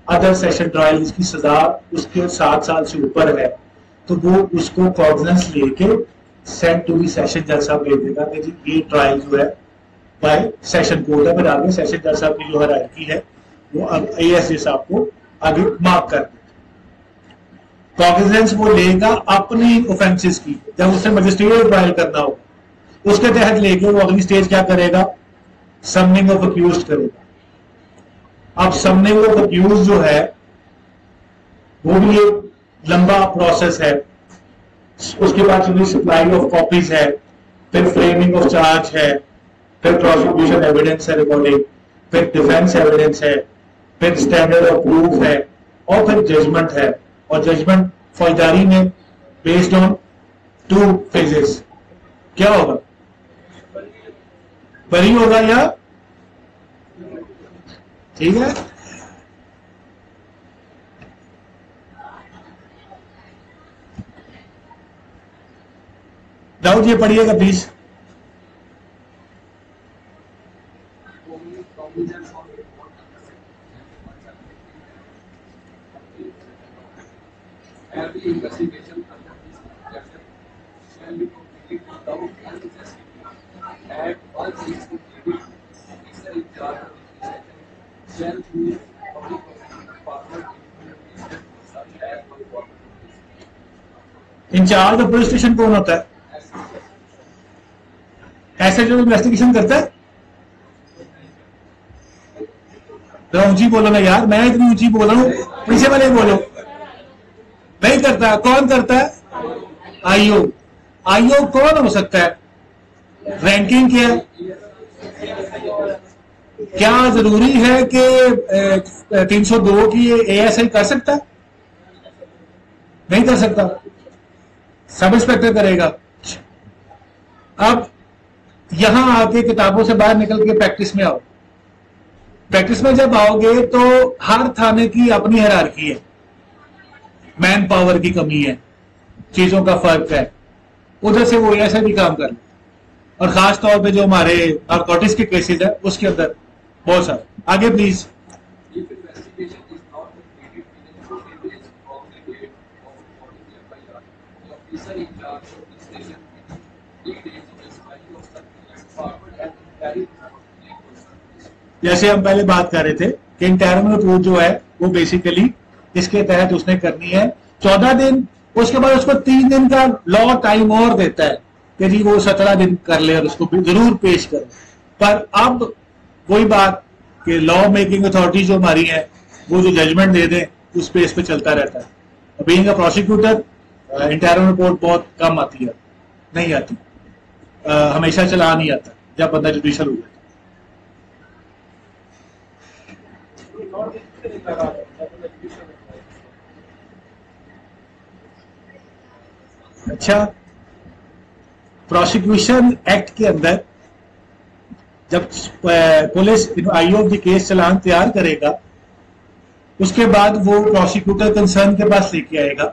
अदर सेशन ट्रायल जिसकी सजा उसके 7 साल से ऊपर है, तो वो उसको कॉग्निजेंस लेके सेंड टू दी सेशन जज साहब भेज देगा कि जी ये ट्रायल जो है बाय सेशन कोर्ट है। फिर आगे सेशन जज साहब की जो हायरार्की है वो एएसजे साहब को आगे मार्क कर देगा। कॉग्निजेंस वो लेगा अपनी ऑफेंसेस की, जब उससे मजिस्ट्रेट ट्रायल करना होगा उसके तहत लेके वो अगली स्टेज क्या करेगा? समनिंग ऑफ अक्यूज्ड करेगा। अब समनिंग ऑफ अक्यूज्ड जो है वो भी एक लंबा प्रोसेस है। उसके बाद सप्लाई ऑफ कॉपीज है, फिर फ्रेमिंग ऑफ चार्ज है, फिर प्रोसिक्यूशन एविडेंस है रिकॉर्डिंग, फिर डिफेंस एविडेंस है, फिर स्टैंडर्ड ऑफ प्रूफ है और फिर जजमेंट है। और जजमेंट फौजदारी में बेस्ड ऑन 2 फेजेस क्या होगा? बरी होगा या ठीक है। दाऊद ये पढ़िएगा please. Every investigation under this chapter shall be completed without any necessity, and all things to be officer in charge of investigation shall use public prosecutor power implementation such as for court. Incharge of police station कौन होता है? ऐसे जो इन्वेस्टिगेशन करता है। तो ऊंची बोलो ना यार, मैं इतनी ऊंची बोल रहा हूँ, पीछे वाले बोलो। नहीं करता, कौन करता है? आईओ। आईओ कौन हो सकता है? रैंकिंग क्या है? क्या जरूरी है कि 302 की एएसआई कर सकता है? नहीं कर सकता, सब इंस्पेक्टर करेगा। अब यहां आके किताबों से बाहर निकल के प्रैक्टिस में आओ। प्रैक्टिस में जब आओगे तो हर थाने की अपनी हायरार्की है, मैन पावर की कमी है, चीजों का फर्क है, उधर से वो ऐसे भी काम कर ले। और खास तौर पे जो हमारे नारकोटिक्स के केसेस है उसके अंदर बहुत सारे। आगे please. If investigation is not completed within 2 days from the date of reporting the FIR, the officer in charge of the station within 3 days of the expiry of such forward an interim report. जैसे हम पहले बात कर रहे थे कि इंटरनल रिपोर्ट जो है वो बेसिकली इसके तहत उसने करनी है 14 दिन। उसके बाद उसको 3 दिन का लॉ टाइम और देता है कि जी वो 17 दिन कर ले और उसको जरूर पेश करे। पर अब वही बात कि लॉ मेकिंग अथॉरिटी जो हमारी है वो जो जजमेंट दे दें उस पे इस पे चलता रहता है। Being a prosecutor internal report बहुत कम आती है, नहीं आती, हमेशा चला नहीं आता जब बंदा जुडिशियल हो जाता। अच्छा, प्रोसिक्यूशन एक्ट के अंदर जब police I of the case challan तैयार करेगा, उसके बाद वो प्रोसिक्यूटर कंसर्न के पास लेके आएगा।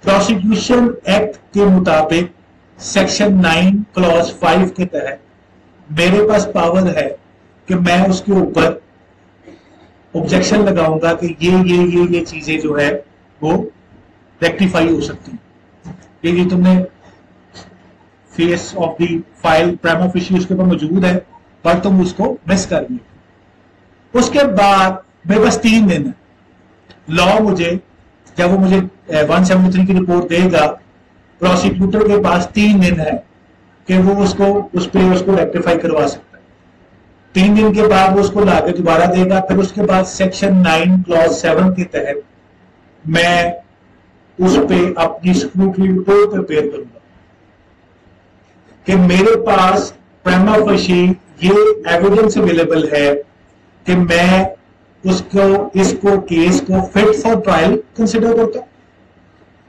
प्रोसिक्यूशन एक्ट के मुताबिक सेक्शन 9 क्लॉज 5 के तहत मेरे पास पावर है कि मैं उसके ऊपर ऑब्जेक्शन लगाऊंगा कि ये चीजें जो है वो रेक्टिफाई हो सकती है। ये तुमने face of the file prima facie उसके ऊपर मौजूद है, पर तुम उसको मिस कर गए। उसके बाद मेरे पास 3 दिन है। लॉ मुझे जब वो मुझे 173 की रिपोर्ट देगा, प्रोसिक्यूटर के पास 3 दिन है कि वो उसको रेक्टिफाई करवा सकता है। 3 दिन के बाद वो उसको लाके दोबारा देगा। फिर उसके बाद सेक्शन 9 क्लॉज 7 के तहत मैं उस पे अपनी स्क्रूटनी रिपोर्ट प्रिपेयर करूंगा कि मेरे पास प्राइमा फेशी ये एविडेंस अवेलेबल है कि मैं इसको केस को फिट फॉर ट्रायल कंसिडर करता हूं,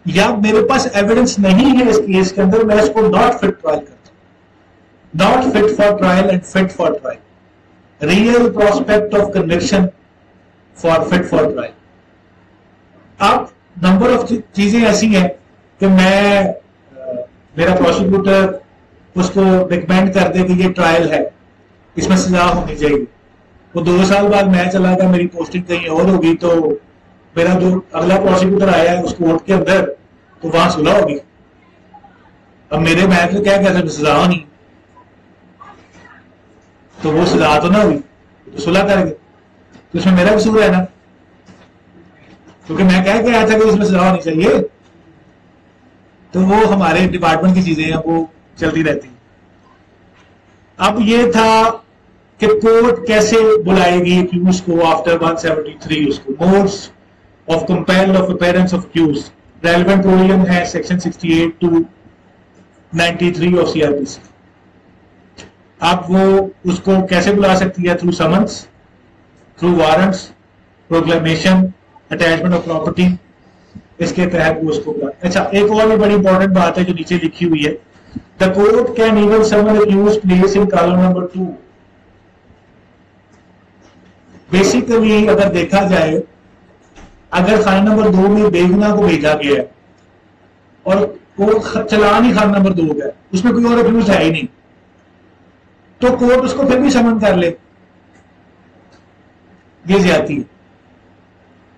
या मेरे पास एविडेंस नहीं है इस केस के अंदर, मैं इसको नॉट फिट ट्रायल करता हूं। Not fit for trial and fit for trial, real prospect of conviction for fit for trial. अब नंबर ऑफ चीजें ऐसी हैं कि मेरा प्रोसिक्यूटर उसको रिकमेंड कर दे कि ये ट्रायल है, इसमें सजा होनी चाहिए। वो 2 साल बाद मैं चला गया, मेरी पोस्टिंग कहीं और होगी, तो मेरा जो अगला प्रोसिक्यूटर आया है उस कोर्ट के अंदर, तो वहां सुलह होगी। अब मेरे मैच में क्या कहते सजा नहीं, तो वो सजा तो ना हुई, तो सुलह करेंगे, तो इसमें मेरा कसूर है ना, क्योंकि मैं कह के आया था कि इसमें सजा होनी चाहिए। तो वो हमारे डिपार्टमेंट की चीजें हैं, वो चलती रहती है। अब ये था कि कोर्ट कैसे बुलाएगी एक्यूज को आफ्टर 173, उसको modes of compelled of appearance of accuse. Relevant provision है सेक्शन 68 to 93 ऑफ सीआरपीसी। अब वो उसको कैसे बुला सकती है? Through summons, through warrants, proclamation, attachment of property, इसके तहत वो उसको बुला। अच्छा, एक और भी बड़ी इंपॉर्टेंट बात है जो नीचे लिखी हुई है, the court can even summon accused place in column number 2। Basically अगर देखा जाए, अगर खाना नंबर 2 में बेगुना को भेजा गया है और वो चलान ही खाना नंबर 2 का है, उसमें कोई और एक्यूज है ही नहीं, तो कोर्ट उसको फिर भी समन कर ले, ये ज्यादती है।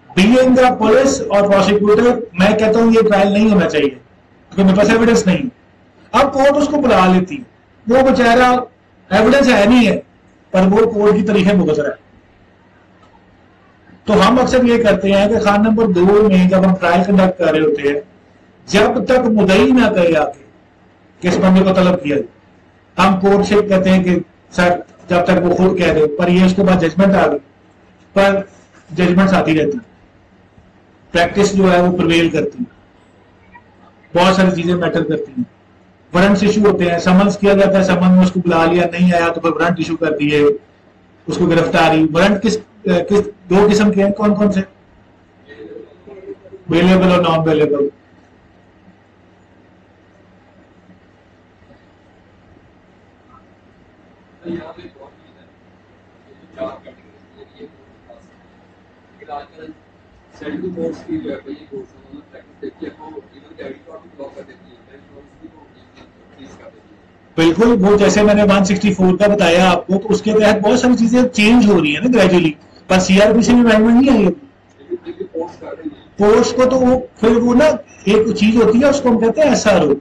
बीइंग द पुलिस और प्रोसिक्यूटर, मैं कहता हूं ये ट्रायल नहीं होना चाहिए क्योंकि मेरे पास एविडेंस नहीं। अब कोर्ट उसको बुला लेती है, वो बेचारा एविडेंस है नहीं है, पर वो कोर्ट की तरीके भुगत रहा है। तो हम अक्सर ये करते हैं कि खान नंबर 2 में जब हम ट्रायल कंडक्ट कर रहे होते हैं, जब तक मुद्दई ना कहे आके कि इस बंदे को तलब किया, हम कोर्ट से कहते हैं कि सर जब तक वो खुद कह दे, पर ये उसके बाद जजमेंट आ गई, पर जजमेंट आती रहती, प्रैक्टिस जो है वो प्रिवेल करती है, बहुत सारी चीजें मैटर करती हैं। वारंट इशू होते हैं, समन्स किया जाता है, समन में उसको बुला लिया, नहीं आया तो फिर वारंट इशू कर दिए, उसको गिरफ्तारी। वारंट किस 2 किस्म के हैं, कौन कौन से? बेलेबल और नॉन बेलेबल। यहाँ पे बहुत चीज है, 4 कैटेगरी आजकल शेड्यूल कोर्स की जो है ये कोर्स उन्होंने प्रैक्टिस देखी है, तो इवन के आईडी कार्ड भी ब्लॉक कर देती है, बिल्कुल। वो जैसे मैंने 164 का बताया आपको, तो उसके तहत बहुत सारी चीजें चेंज हो रही है ना ग्रेजुअली, पर सीआरपीसी में अमेंडमेंट नहीं आई है। पोस्ट को तो वो फिर वो ना एक चीज होती है, उसको हम कहते हैं एसआरओ,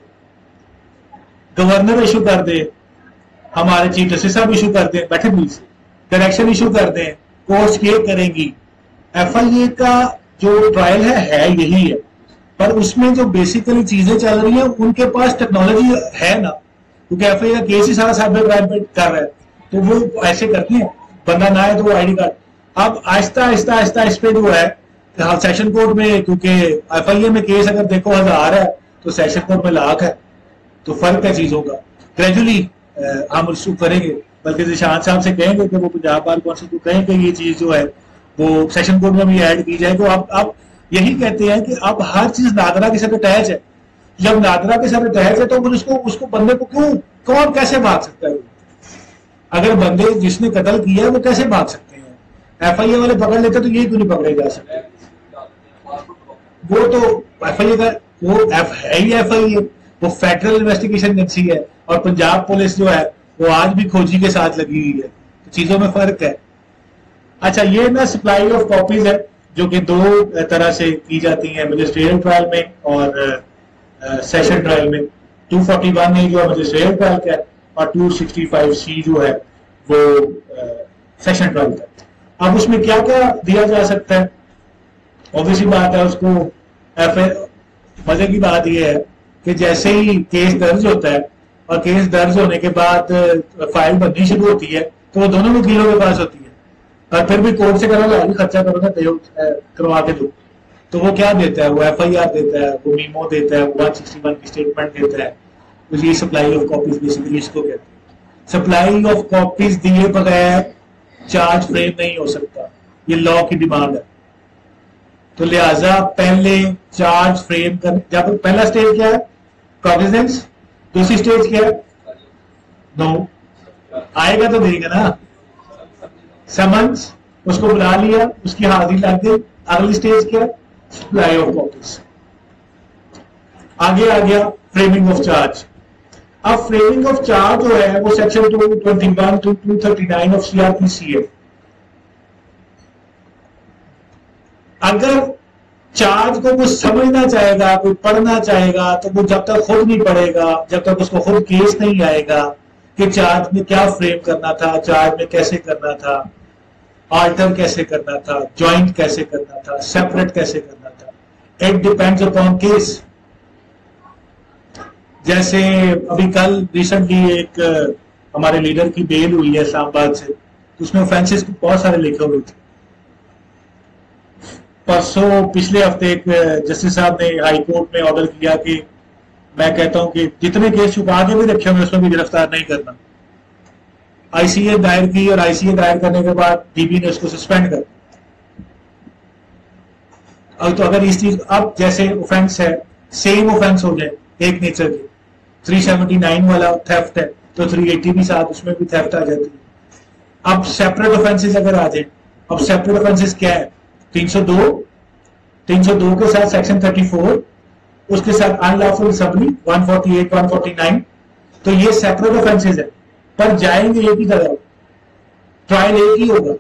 गवर्नर इशू कर दे, हमारे चीफ जस्टिस साहब इशू कर दे, बैठे प्लीज, डायरेक्शन इशू कर दे, कोर्ट के करेंगी। एफआईए का जो ट्रायल है यही है, पर उसमें जो बेसिकली चीजें चल रही है उनके पास टेक्नोलॉजी है ना, क्योंकि एफआईए का केस ही सारा साइबर क्राइम पे कर रहा है, तो वो ऐसे करती है, बंदा ना है तो वो आईडी कार्ड। अब आहिस्ता आहिस्ता आहिस्ता इस पे जो है सेशन कोर्ट में, क्योंकि एफआईए में केस अगर देखो 1000 है तो सेशन कोर्ट में लाख है, तो फर्क है चीजों का। ग्रेजुअली हम इसको करेंगे, बल्कि निशांत साहब से कहेंगे कि वो पंजाब बार कौंसिल को कहें कि ये चीज जो है वो सेशन कोर्ट में भी ऐड की जाए। तो आप यही कहते हैं कि अब हर चीज नादरा के साथ अटैच है, जब नादरा के साथ अटैच है तो उसको उसको बंदे को क्यों, कौन कैसे भाग सकता है? अगर बंदे जिसने कत्ल किया है वो कैसे भाग सकते हैं? एफआईए वाले पकड़ लेते तो ये क्यों नहीं पकड़े जा सकते? वो तो एफआईए का वो है ही एफआईए, वो फेडरल इन्वेस्टिगेशन एजेंसी है, और पंजाब पुलिस जो है वो आज भी खोजी के साथ लगी हुई है, तो चीजों में फर्क है। अच्छा, ये ना सप्लाई ऑफ कॉपीज है जो कि दो तरह से की जाती है, मजिस्ट्रियल ट्रायल में और सेशन ट्रायल में। 241 है जो मजिस्ट्रियल ट्रायल का है, और 265C जो है वो सेशन ट्रायल का। अब उसमें क्या क्या दिया जा सकता है? ऑब्वियसली बात है, उसको मजे की बात यह है कि जैसे ही केस दर्ज होता है और केस दर्ज होने के बाद फाइल बननी शुरू होती है तो वो दोनों वकीलों के पास होती है, और फिर भी कोर्ट से करा खर्चा करोगे करवा के दो, तो वो क्या देता है? वो एफआईआर देता है, वो मीमो देता है, वो 161 की स्टेटमेंट देता है। तो ये सप्लाई ऑफ कॉपीज बेसिकली इसको कहते हैं। सप्लाई ऑफ कॉपीज दिए बगैर चार्ज फ्रेम नहीं हो सकता, ये लॉ की डिमांड है। तो लिहाजा पहले चार्ज फ्रेम कर, जब पहला स्टेज क्या है? कॉग्निजेंस। दूसरी स्टेज क्या है? नो, आएगा तो देगा ना, समन्स, उसको बुला लिया, उसकी हाजिरी लग गई। अगली स्टेज क्या है? Supply of copies. आगे आ गया फ्रेमिंग ऑफ चार्ज। अब फ्रेमिंग ऑफ चार्ज जो है वो सेक्शन 221 टू 239 ऑफ सीआरपीसी है। अगर चार्ज को वो समझना चाहेगा, कोई पढ़ना चाहेगा, तो वो जब तक खुद नहीं पढ़ेगा, जब तक उसको खुद केस नहीं आएगा कि चार्ज में क्या फ्रेम करना था, चार्ज में कैसे करना था, ऑल्टर कैसे करना था, ज्वाइंट कैसे करना था, सेपरेट कैसे करना था, इट डिपेंड्स अपॉन केस। जैसे अभी कल रिसेंटली एक हमारे लीडर की बेल हुई है इस्लामाबाद से, तो उसमें ऑफेंसेस बहुत सारे लिखे हुए थे। परसों पिछले हफ्ते एक जस्टिस साहब ने हाई कोर्ट में ऑर्डर किया कि मैं कहता हूं कि जितने केस छुपा के भी रखे होंगे उसमें भी गिरफ्तार नहीं करना। आईसीए दायर की, और आईसीए दायर करने के बाद डीबी ने उसको सस्पेंड कर। अब तो अगर इस चीज, अब जैसे ऑफेंस है, सेम ऑफेंस हो जाए एक नेचर के, 379 वाला थेफ्ट है तो 380 भी साथ उसमें भी थेफ्ट आ जाती है। अब सेपरेट ऑफेंसेस अगर आ जाए, अब सेपरेट ऑफेंसेस क्या है? 302 के साथ सेक्शन 34, उसके साथ अनलॉफुल असेंबली 148 149, तो ये सेपरेट ऑफेंसेस है, पर जाएंगे एक ही जगह, ट्रायल एक ही होगा।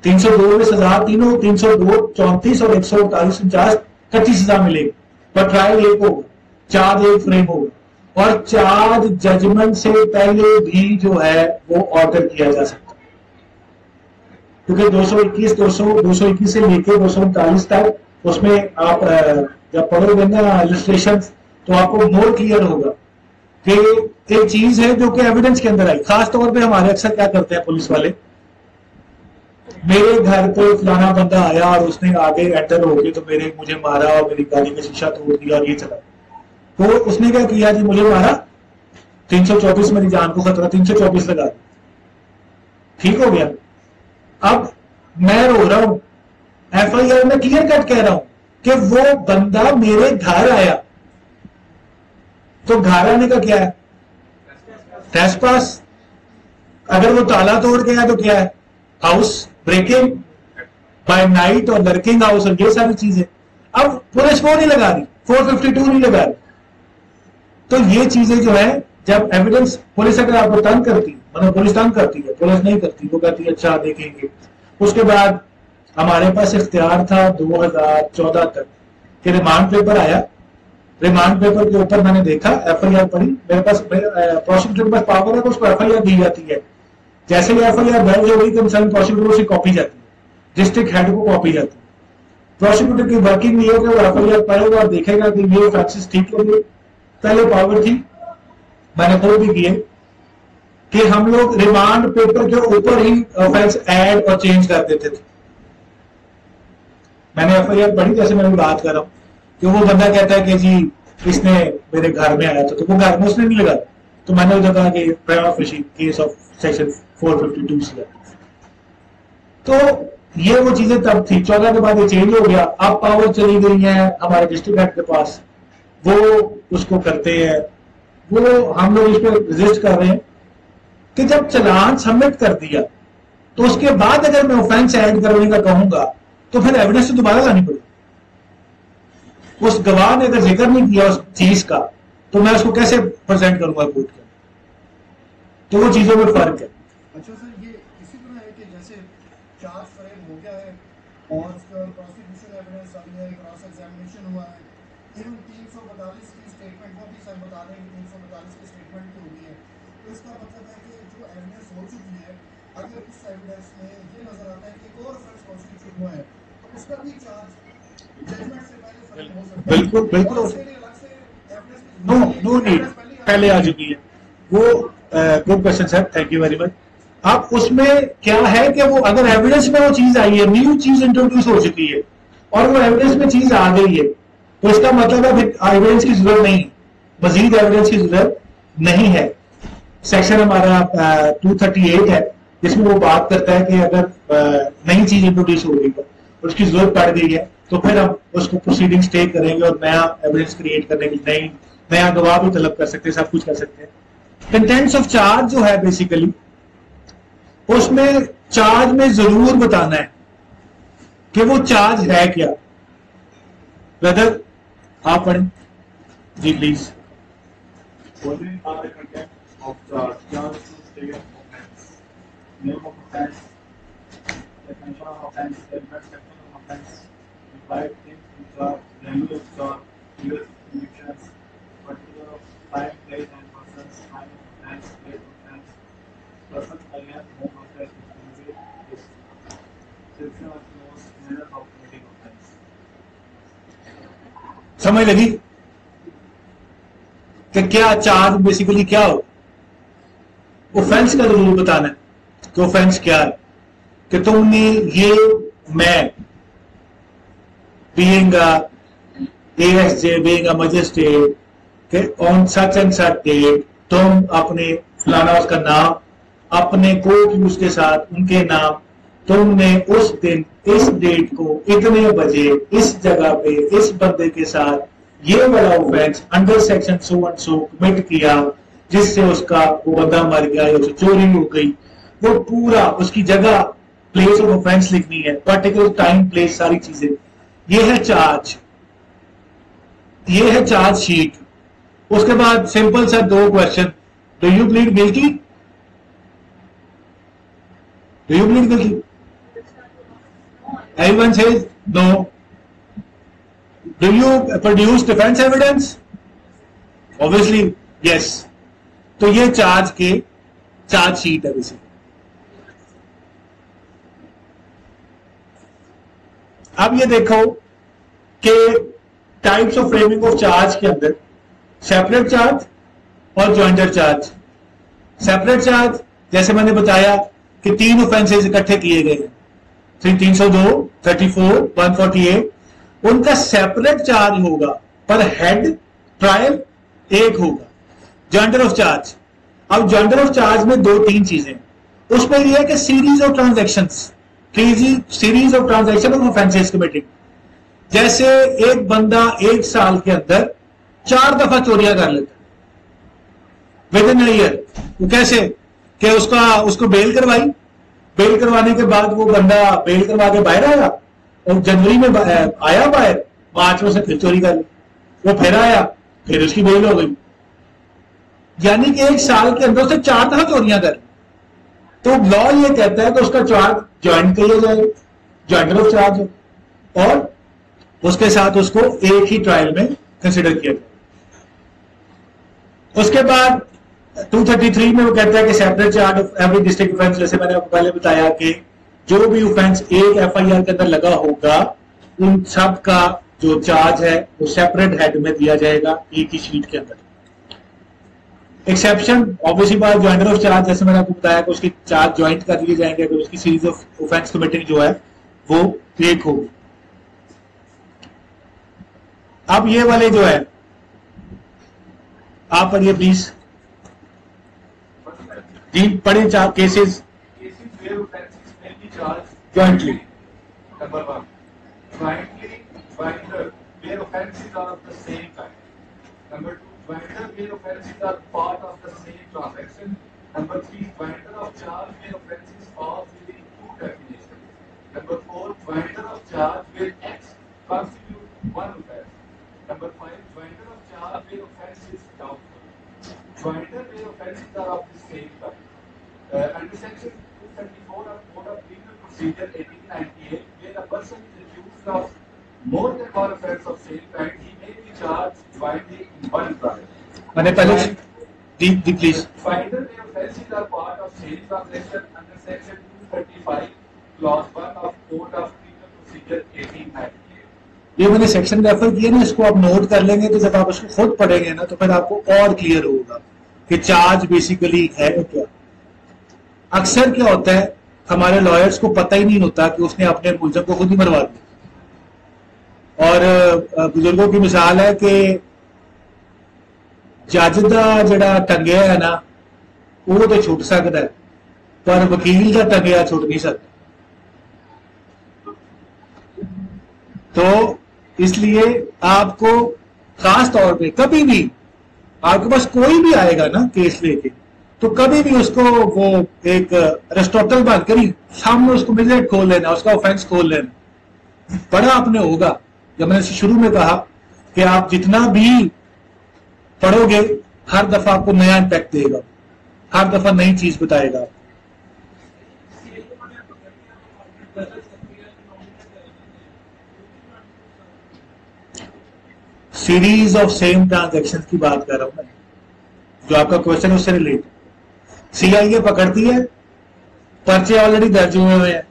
302 में सजा तीनों 302 34 और 148 50 25 सजा मिलेगी, पर ट्रायल एक होगा, चार्ज एक फ्रेम होगा, और चार्ज जजमेंट से पहले भी जो है वो ऑर्डर किया जा सकता है, क्योंकि 221 से लेकर 239 तक उसमें आप जब पढ़ोगे ना इलस्ट्रेशन, तो आपको मोर क्लियर होगा कि एक चीज है जो कि एविडेंस के अंदर आई। खास तौर पे हमारे अक्सर क्या करते हैं पुलिस वाले, मेरे घर पे फलाना बंदा आया और उसने आगे एंटर होके तो मुझे मारा और मेरी गाड़ी का शीशा तोड़ दिया और ये चला, तो उसने क्या किया जी, मुझे मारा, 324 मेरी जान को खतरा, 324 लगा दी, ठीक हो गया। अब मैं रो रहा हूं, एफआईआर में क्लियर कट कह रहा हूं कि वो बंदा मेरे घर आया, तो घर आने का क्या है? ट्रेसपास। अगर वो ताला तोड़ के आया तो क्या है? हाउस ब्रेकिंग बाय नाइट और लर्किंग हाउस और ये सारी चीजें। अब पुलिस वो नहीं लगा रही, 452 नहीं लगा रही। तो ये चीजें जो है, जब एविडेंस, पुलिस अगर आपको तंग करती, मतलब पुलिस तंग करती है, पुलिस नहीं करती, वो कहती है अच्छा देखेंगे। उसके बाद हमारे पास इख्तियार था 2014 तक कि रिमांड पेपर आया, रिमांड पेपर के ऊपर मैंने देखा, एफआईआर पढ़ी, मेरे पास प्रोसिक्यूटर के पास पावर है तो उसको एफआईआर दी जाती है। जैसे ही एफआईआर दर्ज हो गई तो इंसान प्रोसिक्यूटर से कॉपी जाती है, डिस्ट्रिक्ट हेड को कॉपी जाती है। प्रोसिक्यूटर की वर्किंग ये है कि वो एफआईआर पढ़ेगा और देखेगा कि ये ऑफेंसेस ठीक हो गए। पहले पावर थी, मैंने खुद भी किए, कि हम लोग रिमांड पेपर के ऊपर ही ऑफेंस ऐड और चेंज कर देते थे। मैंने एफआईआर पढ़ी, जैसे मैं बात कर रहा हूं कि वो बंदा कहता है कि जी इसने मेरे घर में आया था, तो वो घर में उसने नहीं लगा, तो मैंने उधर कहा कि prima facie case of section 452 से। तो ये वो चीजें तब थी, 14 के बाद ये चेंज हो गया। अब पावर चली गई है हमारे डिस्ट्रिक्ट हेड के पास, वो उसको करते हैं, वो हम लोग इस पर रजिस्ट कर रहे हैं कि जब चालान सबमिट कर दिया तो उसके बाद अगर मैं ऑफेंस ऐड करने का कहूंगा तो फिर एविडेंस तो दोबारा लानी पड़ेगी। उस गवाह ने अगर जिक्र नहीं किया उस चीज का तो मैं उसको कैसे प्रेजेंट करूंगा कोर्ट के? तो वो चीजों में फर्क है। अच्छा सर, ये इसी तरह है कि जैसे चार्ज फ्रेम हो गया है और उसका प्रोसिक्यूशन एविडेंस आई है, क्रॉस एग्जामिनेशन हुआ है, इवन 342 की स्टेटमेंट, वो भी सर बता रहे हैं कि 342 की स्टेटमेंट भी हो गई है, तो इसका मतलब है कि जो एविडेंस हो चुकी है, अगर उस एविडेंस में ये नजर आता है कि एक और ऑफेंस कॉन्स्टिट्यूट हुआ है तो उसका भी चार्ज जजमेंट से पहले फ्रेम हो सकता है। बिल्कुल बिल्कुल हो सकता है। अलग से एविडेंस नो नो नीड, पहले आ चुकी है वो। Good question sir, thank you very much. अब उसमें क्या है कि वो अगर एविडेंस में वो चीज आई है, न्यू चीज इंट्रोड्यूस हो चुकी है और वो एविडेंस में चीज आ गई है, तो इसका मतलब है एविडेंस की जरूरत नहीं, मजीद एविडेंस की जरूरत नहीं है। सेक्शन हमारा 238 है जिसमें वो बात करता है कि अगर नई चीज इंट्रोड्यूस हो गई है और उसकी जरूरत पड़ गई है तो फिर हम उसको प्रोसीडिंग स्टे करेंगे और नया एविडेंस क्रिएट करने के लिए नया गवाह भी तलब कर सकते हैं, सब कुछ कर सकते हैं। कंटेंट्स ऑफ चार्ज जो है बेसिकली उसमें चार्ज में जरूर बताना है कि वो चार्ज है क्या। ब्रदर आप पढ़ें जी please. Following are the content of charge. Charge to state offense. Name of offense. Definition of offense. Element section of offense. Implied things to charge. Value of charge. Years convictions. Particular of time, place, and persons. Time of offense. Place of offense. Person against whom offense is committed. Description of laws. Manner of committing offense. समझ लगी कि क्या चार्ज बेसिकली क्या हो? ऑफेंस का जरूर बताना है कि ऑफेंस क्या है, कि तुमने ये मैं being ASJ being a magistrate के on such and such date तुम अपने फलाना उसका नाम अपने कोर्ट यूज के साथ उनके नाम तुमने उस दिन इस डेट को इतने बजे इस जगह पे इस बंदे के साथ ये वाला offence under section so and so commit किया जिससे उसका वो बंदा मर गया या उसे चोरी हो गई, वो पूरा उसकी जगह प्लेस ऑफ ऑफेंस लिखनी है, पर्टिकुलर टाइम प्लेस सारी चीजें। ये है चार्ज, ये है चार्ज शीट। उसके बाद सिंपल सा 2 question, do you plead guilty? Do you plead guilty? Everyone says no. Do you produce defense evidence? Obviously yes. तो ये चार्ज के चार्ज शीट है बेसिकली। अब ये देखो कि types of framing of charge के अंदर सेपरेट चार्ज और ज्वाइंटर चार्ज। सेपरेट चार्ज जैसे मैंने बताया कि 3 ऑफेंसेस इकट्ठे किए गए हैं, 302, 34, 148, उनका सेपरेट चार्ज होगा पर हेड ट्रायल एक होगा। जॉइंटर ऑफ चार्ज, अब जॉइंटर ऑफ चार्ज में 2-3 चीजें, उसमें यह है कि series of transactions, series of transaction of offences committed. जैसे एक बंदा 1 साल के अंदर 4 दफा चोरियां कर लेता है विद इन ईयर। वो कैसे कि उसको बेल करवाई, बेल करवाने के बाद वो बंदा बेल करवा के बाहर आया और जनवरी में आया बाहर, मार्च में से फिर चोरी कर ली, वो फिर आया, फिर उसकी बेल हो गई। यानी कि 1 साल के अंदर से 4 दफा चोरियां कर ली। तो लॉ ये कहता है कि उसका चार्ज ज्वाइंट किया जाए, ज्वाइंटर ऑफ चार्ज, और उसके साथ उसको एक ही ट्रायल में कंसिडर किया जाए। उसके बाद 233 में वो कहता है कि separate charge of every district offence. जैसे मैंने आपको पहले बताया कि जो भी ऑफेंस एक एफआईआर के अंदर लगा होगा उन सब का जो चार्ज है वो सेपरेट हेड में दिया जाएगा एक ही शीट के अंदर। एक्सेप्शन ऑब्वियसली बात, ज्वाइंटर ऑफ चार्ज जैसे मैंने आपको बताया कि उसके चार्ज ज्वाइंट कर लिए जाएंगे तो उसकी सीरीज ऑफ ऑफेंस कमिटिंग जो है वो एक होगी। अब ये वाले जो है आप पढ़िए प्लीज जी, पढ़े चार cases jointly. Number 1, jointly jointer where offences are of the same kind. where offences are part of the same transaction. Number 3, joinder of charge where offences fall within two definitions. Number 4, joinder of charge where X constitutes one offence. Number 5, joinder of charge where offence is doubtful. Joinder where offences are of the same type. Under section 274 of Code of Criminal Procedure 1898, where a person is accused of more than one offence of same kind, he may be charged jointly in one crime. मैंने पहले दी please Joinder where offences are part of same transaction under section 235 clause 1 of Code of Criminal Procedure 1898. ये मैंने सेक्शन रेफर किया ना, इसको आप नोट कर लेंगे तो जब आप उसको खुद पढ़ेंगे ना तो फिर आपको और क्लियर होगा कि चार्ज बेसिकली है क्या। अक्सर क्या होता है, हमारे लॉयर्स को पता ही नहीं होता कि उसने अपने मुलजम को खुद ही मरवा दिया। और बुजुर्गों की मिसाल है कि जज का जड़ा टंगिया है ना वो तो छुट सकता है, पर वकील का टंगिया छुट नहीं सकता। तो इसलिए आपको खास तौर पे कभी भी आपके पास कोई भी आएगा ना केस लेके, तो कभी भी उसको वो एक एरिस्टोटल बात करी सामने उसको मिजरेट खोल लेना, उसका ऑफेंस खोल लेना। पढ़ा आपने होगा, जब मैंने शुरू में कहा कि आप जितना भी पढ़ोगे हर दफा आपको नया इम्पैक्ट देगा, हर दफा नई चीज बताएगा। सीरीज ऑफ सेम ट्रांजैक्शन की बात कर रहा हूं मैं, जो आपका क्वेश्चन उससे रिलेटेड। सीआईए पकड़ती है, पर्चे ऑलरेडी दर्ज हुए हैं।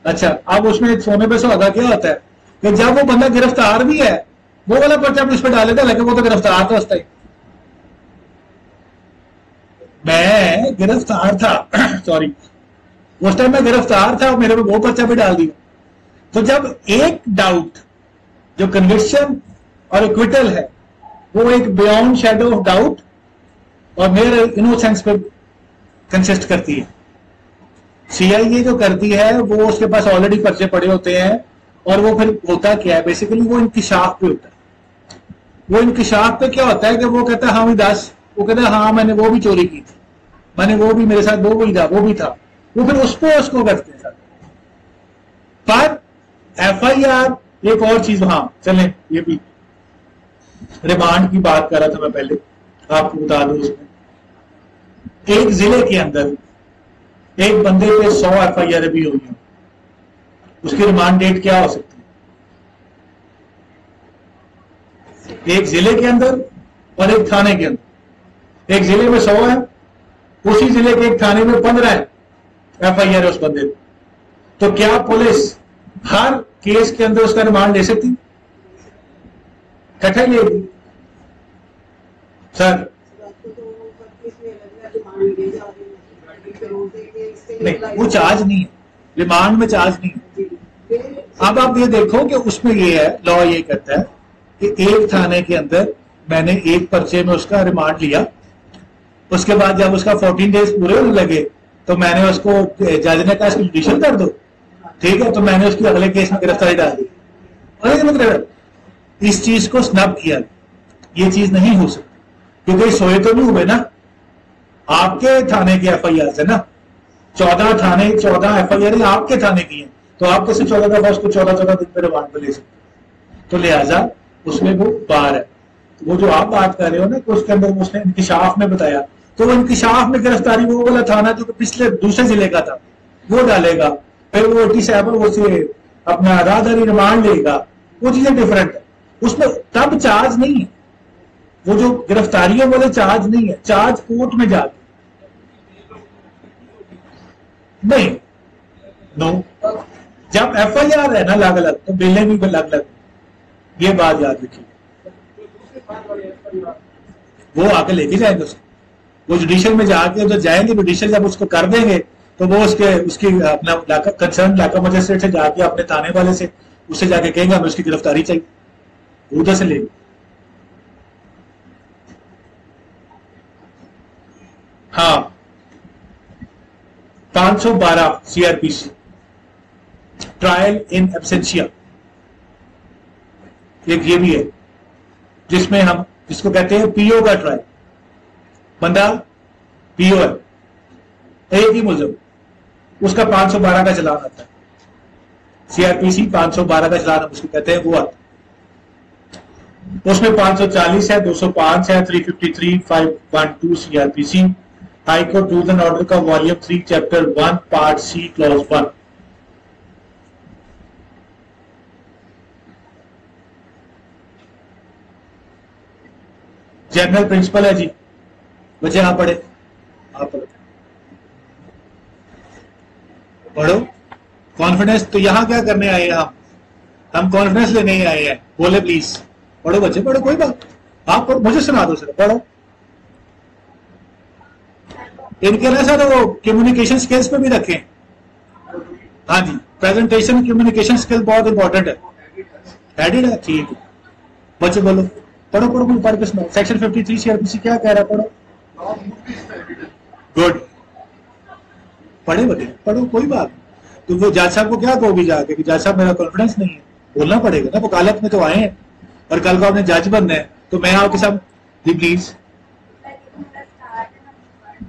अच्छा, अब उसमें सोने पे सुहागा क्या होता है कि जब वो बंदा गिरफ्तार भी है वो वाला पर्चा पुलिस पे डाले था, लेकिन वो तो गिरफ्तार था उस टाइम। मैं गिरफ्तार था सॉरी, उस टाइम मैं गिरफ्तार था, मेरे पे वो पर्चा भी डाल दिया। तो जब एक डाउट जो कन्विक्शन और इक्विटल है वो एक बियॉन्ड शैडो ऑफ डाउट और मेरे इनोसेंस पे कंसिस्ट करती है। सीआईए जो करती है वो उसके पास ऑलरेडी पर्चे पड़े होते हैं, और वो फिर होता क्या है बेसिकली, वो इंकिशाफ पे होता है। वो इंकिशाफ पे क्या होता है कि वो कहता है हाँ भी 10, वो कहता है हाँ मैंने वो भी चोरी की थी, मैंने वो भी, मेरे साथ वो भी था, वो भी था। वो फिर उसको करते हैं। पर एफआईआर एक और चीज, हाँ चले ये भी रिमांड की बात कर रहा था मैं पहले, आपको बता दूं उसमें एक जिले के अंदर एक बंदे पे 100 एफआईआर भी हुई है, उसकी रिमांड डेट क्या हो सकती है? एक जिले के अंदर और एक थाने के अंदर। एक जिले में 100 है, उसी जिले के एक थाने में 15 है एफआईआर उस बंदे पे, तो क्या पुलिस हर केस के अंदर उसका रिमांड ले सकती? इकट्ठा लेगी सर? नहीं, वो चार्ज नहीं है, रिमांड में चार्ज नहीं है। अब आप ये देखो कि उसमें ये है, लॉ ये कहता है कि एक थाने के अंदर मैंने एक पर्चे में उसका रिमांड लिया, उसके बाद जब उसका 14 डेज पूरे होने लगे तो मैंने उसको, जज ने कहा इसको जुडिशियल कर दो, ठीक है, तो मैंने उसकी अगले केस में गिरफ्तारी डाल दी। और मतलब इस चीज को स्नब किया, ये चीज नहीं हो सकती, क्योंकि सोए तो नहीं हुए ना, आपके थाने के एफआईआर है ना, 14 थाने 14 एफआईआर आपके थाने की है, तो आप कैसे 14 दफा उसको 14 दिन पे रिमांड पे ले सकते? तो लिहाजा उसमें वो बार है। तो वो जो आप बात कर रहे हो ना कि उसके अंदर उसने इंकिशाफ में बताया, तो वो इंकिशाफ में गिरफ्तारी वो वाला थाना जो पिछले दूसरे जिले का था वो डालेगा, फिर वो 87 वो से अपना राहदारी रिमांड लेगा, वो चीजें डिफरेंट है। उसमें तब चार्ज नहीं है, वो जो गिरफ्तारियों वाले चार्ज नहीं है, चार्ज कोर्ट में जाके नहीं। नो, जब एफआईआर है ना अलग अलग तो बेलें भी अलग अलग, ये बात याद रखिए। वो आके लेके जाएंगे उसको, वो जुडिशियल में जाके तो जाएंगे, जुडिशियल जब उसको कर देंगे तो वो उसकी अपना कंसर्न इलाका मजिस्ट्रेट से जाके अपने थाने वाले से उससे जाके कहेंगे हमें उसकी गिरफ्तारी चाहिए, उधर से लेंगे। हाँ, 512 सीआरपीसी ट्रायल इन एब्सेंशिया, एक ये भी है जिसमें हम जिसको कहते हैं पीओ का ट्रायल, बंदा पीओ है, एक ही मुलजम, उसका 512 का चलान आता है, सीआरपीसी 512 का चलान उसको कहते हैं, वो आता है। उसमें 540 है, 205 है, 353, 512 CrPC, high court rules and order का volume 3 chapter 1 part C clause 1। General principle है जी, बच्चे आप पढ़े, आप पढ़ो, पढ़ो। कॉन्फिडेंस, तो यहां क्या करने आए हैं हम कॉन्फिडेंस लेने ही आए हैं। बोले प्लीज पढ़ो बच्चे, पढ़ो, कोई बात, आप मुझे सुना दो सर, पढ़ो। इनके ना सर वो कम्युनिकेशन स्किल्स पे भी रखें। हाँ जी, प्रेजेंटेशन कम्युनिकेशन स्किल बहुत इंपॉर्टेंट है। एडिड है, ठीक है बच्चे बोलो, पढ़ो पढ़ो, पढ़ के सुनाओ। सेक्शन 53 सीआरपीसी क्या कह रहा है, पढ़ो। गुड, पढ़े बच्चे, पढ़ो, कोई बात। तो वो जज साहब को क्या कहोगे जाके कि जज साहब मेरा कॉन्फिडेंस नहीं है, बोलना पड़ेगा ना, वकालत में तो आए हैं और कल को आपने जज बनना है, तो मैं आपके साथ जी प्लीज।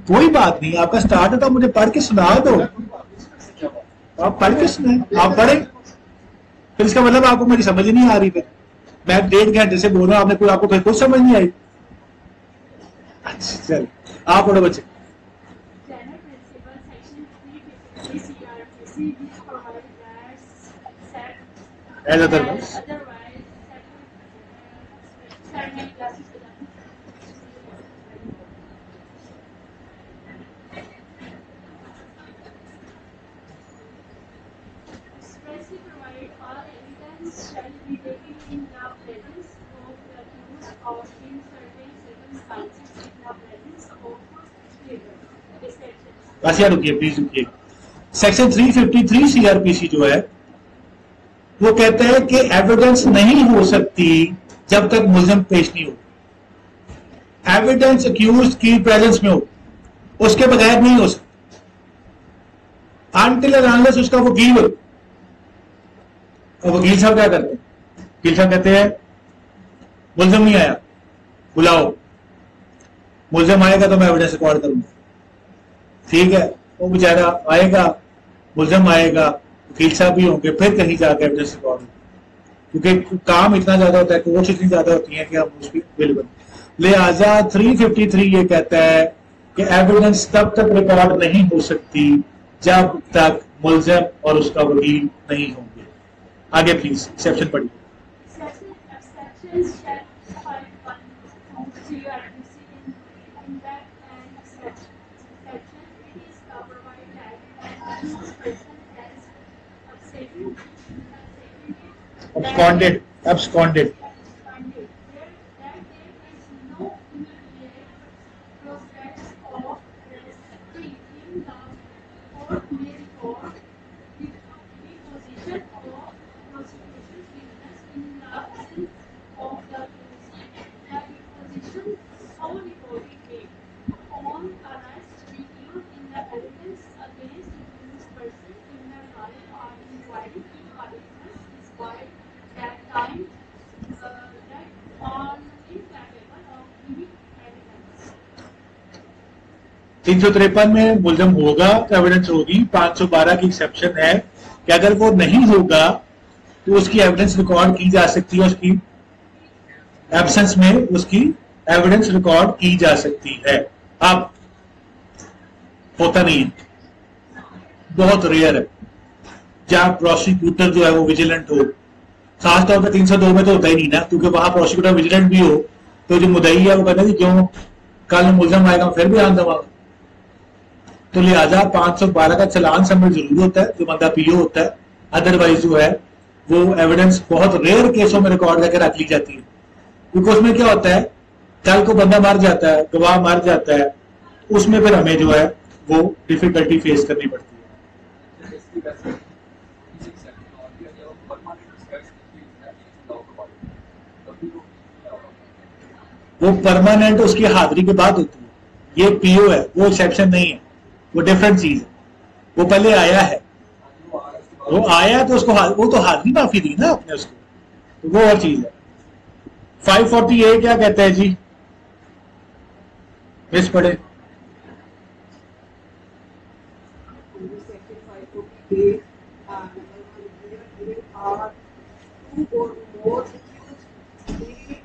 कोई बात नहीं, आपका स्टार्ट है तो मुझे पढ़ के सुना दो, आप पढ़ के सुनाए, आप पढ़े, फिर इसका मतलब आपको मेरी समझ नहीं आ रही, फिर मैं 1.5 घंटे से बोल रहा हूँ, आपने कोई, आपको फिर कुछ समझ नहीं आई। अच्छा चल, आप पढ़ो बच्चे। As otherwise. Expressly provide all evidence shall be taken in the presence of the accused or in certain circumstances in the presence of the exceptions. बस यार रुकिए, प्लीज रुकिए। सेक्शन 353 सीआरपीसी जो है वो कहता है कि एविडेंस नहीं हो सकती जब तक मुलजिम पेश नहीं हो, एविडेंस अक्यूज की प्रेजेंस में हो, उसके बगैर नहीं हो सकता। अनटिल एंड अनलेस उसका वकील हो। और वकील साहब क्या करते हैं, वकील साहब कहते हैं मुलजिम नहीं आया, बुलाओ, मुलजिम आएगा तो मैं एविडेंस रिकॉर्ड करूंगा। ठीक है, वो बेचारा आएगा, मुलजिम आएगा, वकील साहब भी होंगे, फिर कहीं जाकर एविडेंस रिकॉर्ड, क्योंकि काम इतना ज्यादा होता है, कोर्स इतनी ज्यादा होती है कि हम उसकी अवेलेबल। लिहाजा 353 ये कहता है कि एविडेंस तब तक रिकॉर्ड नहीं हो सकती जब तक मुलजिम और उसका वकील नहीं होंगे। आगे प्लीज एक्सेप्शन पढ़िए। Absconded, absconded. तीन 353 में मुलजिम होगा तो एविडेंस होगी। 512 की एक्सेप्शन है कि अगर वो नहीं होगा तो उसकी एविडेंस रिकॉर्ड की जा सकती है, उसकी एब्सेंस में उसकी एविडेंस रिकॉर्ड की जा सकती है। अब होता नहीं है, बहुत रेयर है जहां प्रोसिक्यूटर जो है वो विजिलेंट हो। खासतौर पर 302 में तो होता ही नहीं ना, क्योंकि वहां प्रोसिक्यूटर विजिलेंट भी हो तो जो मुद्दई है वो कहता है क्यों कल मुलजिम आएगा फिर भी आन दवा। तो लिहाजा 512 का चलान सबमिट जरूर होता है जो बंदा पीओ होता है, अदरवाइज जो है वो एविडेंस बहुत रेयर केसों में रिकॉर्ड करके रख ली जाती है, क्योंकि उसमें क्या होता है कल को बंदा मर जाता है, गवाह मर जाता है, उसमें फिर हमें जो है वो डिफिकल्टी फेस करनी पड़ती है। वो परमानेंट उसकी हाजिरी के बाद होती है, ये पीओ है, वो एक्सेप्शन नहीं है, वो डिफरेंट चीज है। वो पहले आया है, वो आया तो उसको वो तो हाजिरी माफी दी ना आपने उसको, तो वो और चीज है। 548 क्या कहता है जी, मिस पढ़े। Section 548, number 1 here, there are 2 or more accused. They,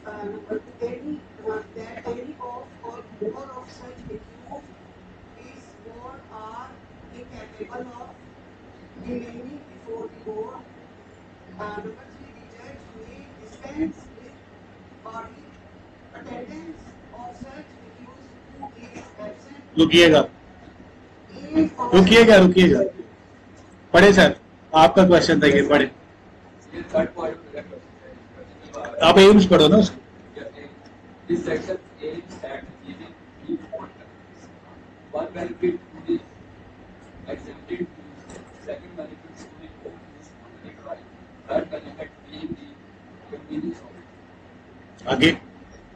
number 2, that any of or more of such accused is or are incapable of remaining before the court. Number 3, the judge may dispense with body attendance of such accused who is absent. रुकिएगा in or रुकिएगा रुकिएगा, पढ़े सर, आपका क्वेश्चन था, ये पढ़े। ये थर्ड पॉइंट मेरा क्वेश्चन है। आप एम्स पढ़ो ना उसको। This section aims at giving three alternatives. One benefit to the exempted Jews, second benefit to the poor Jews on the trial, third benefit being the convenience of it. आगे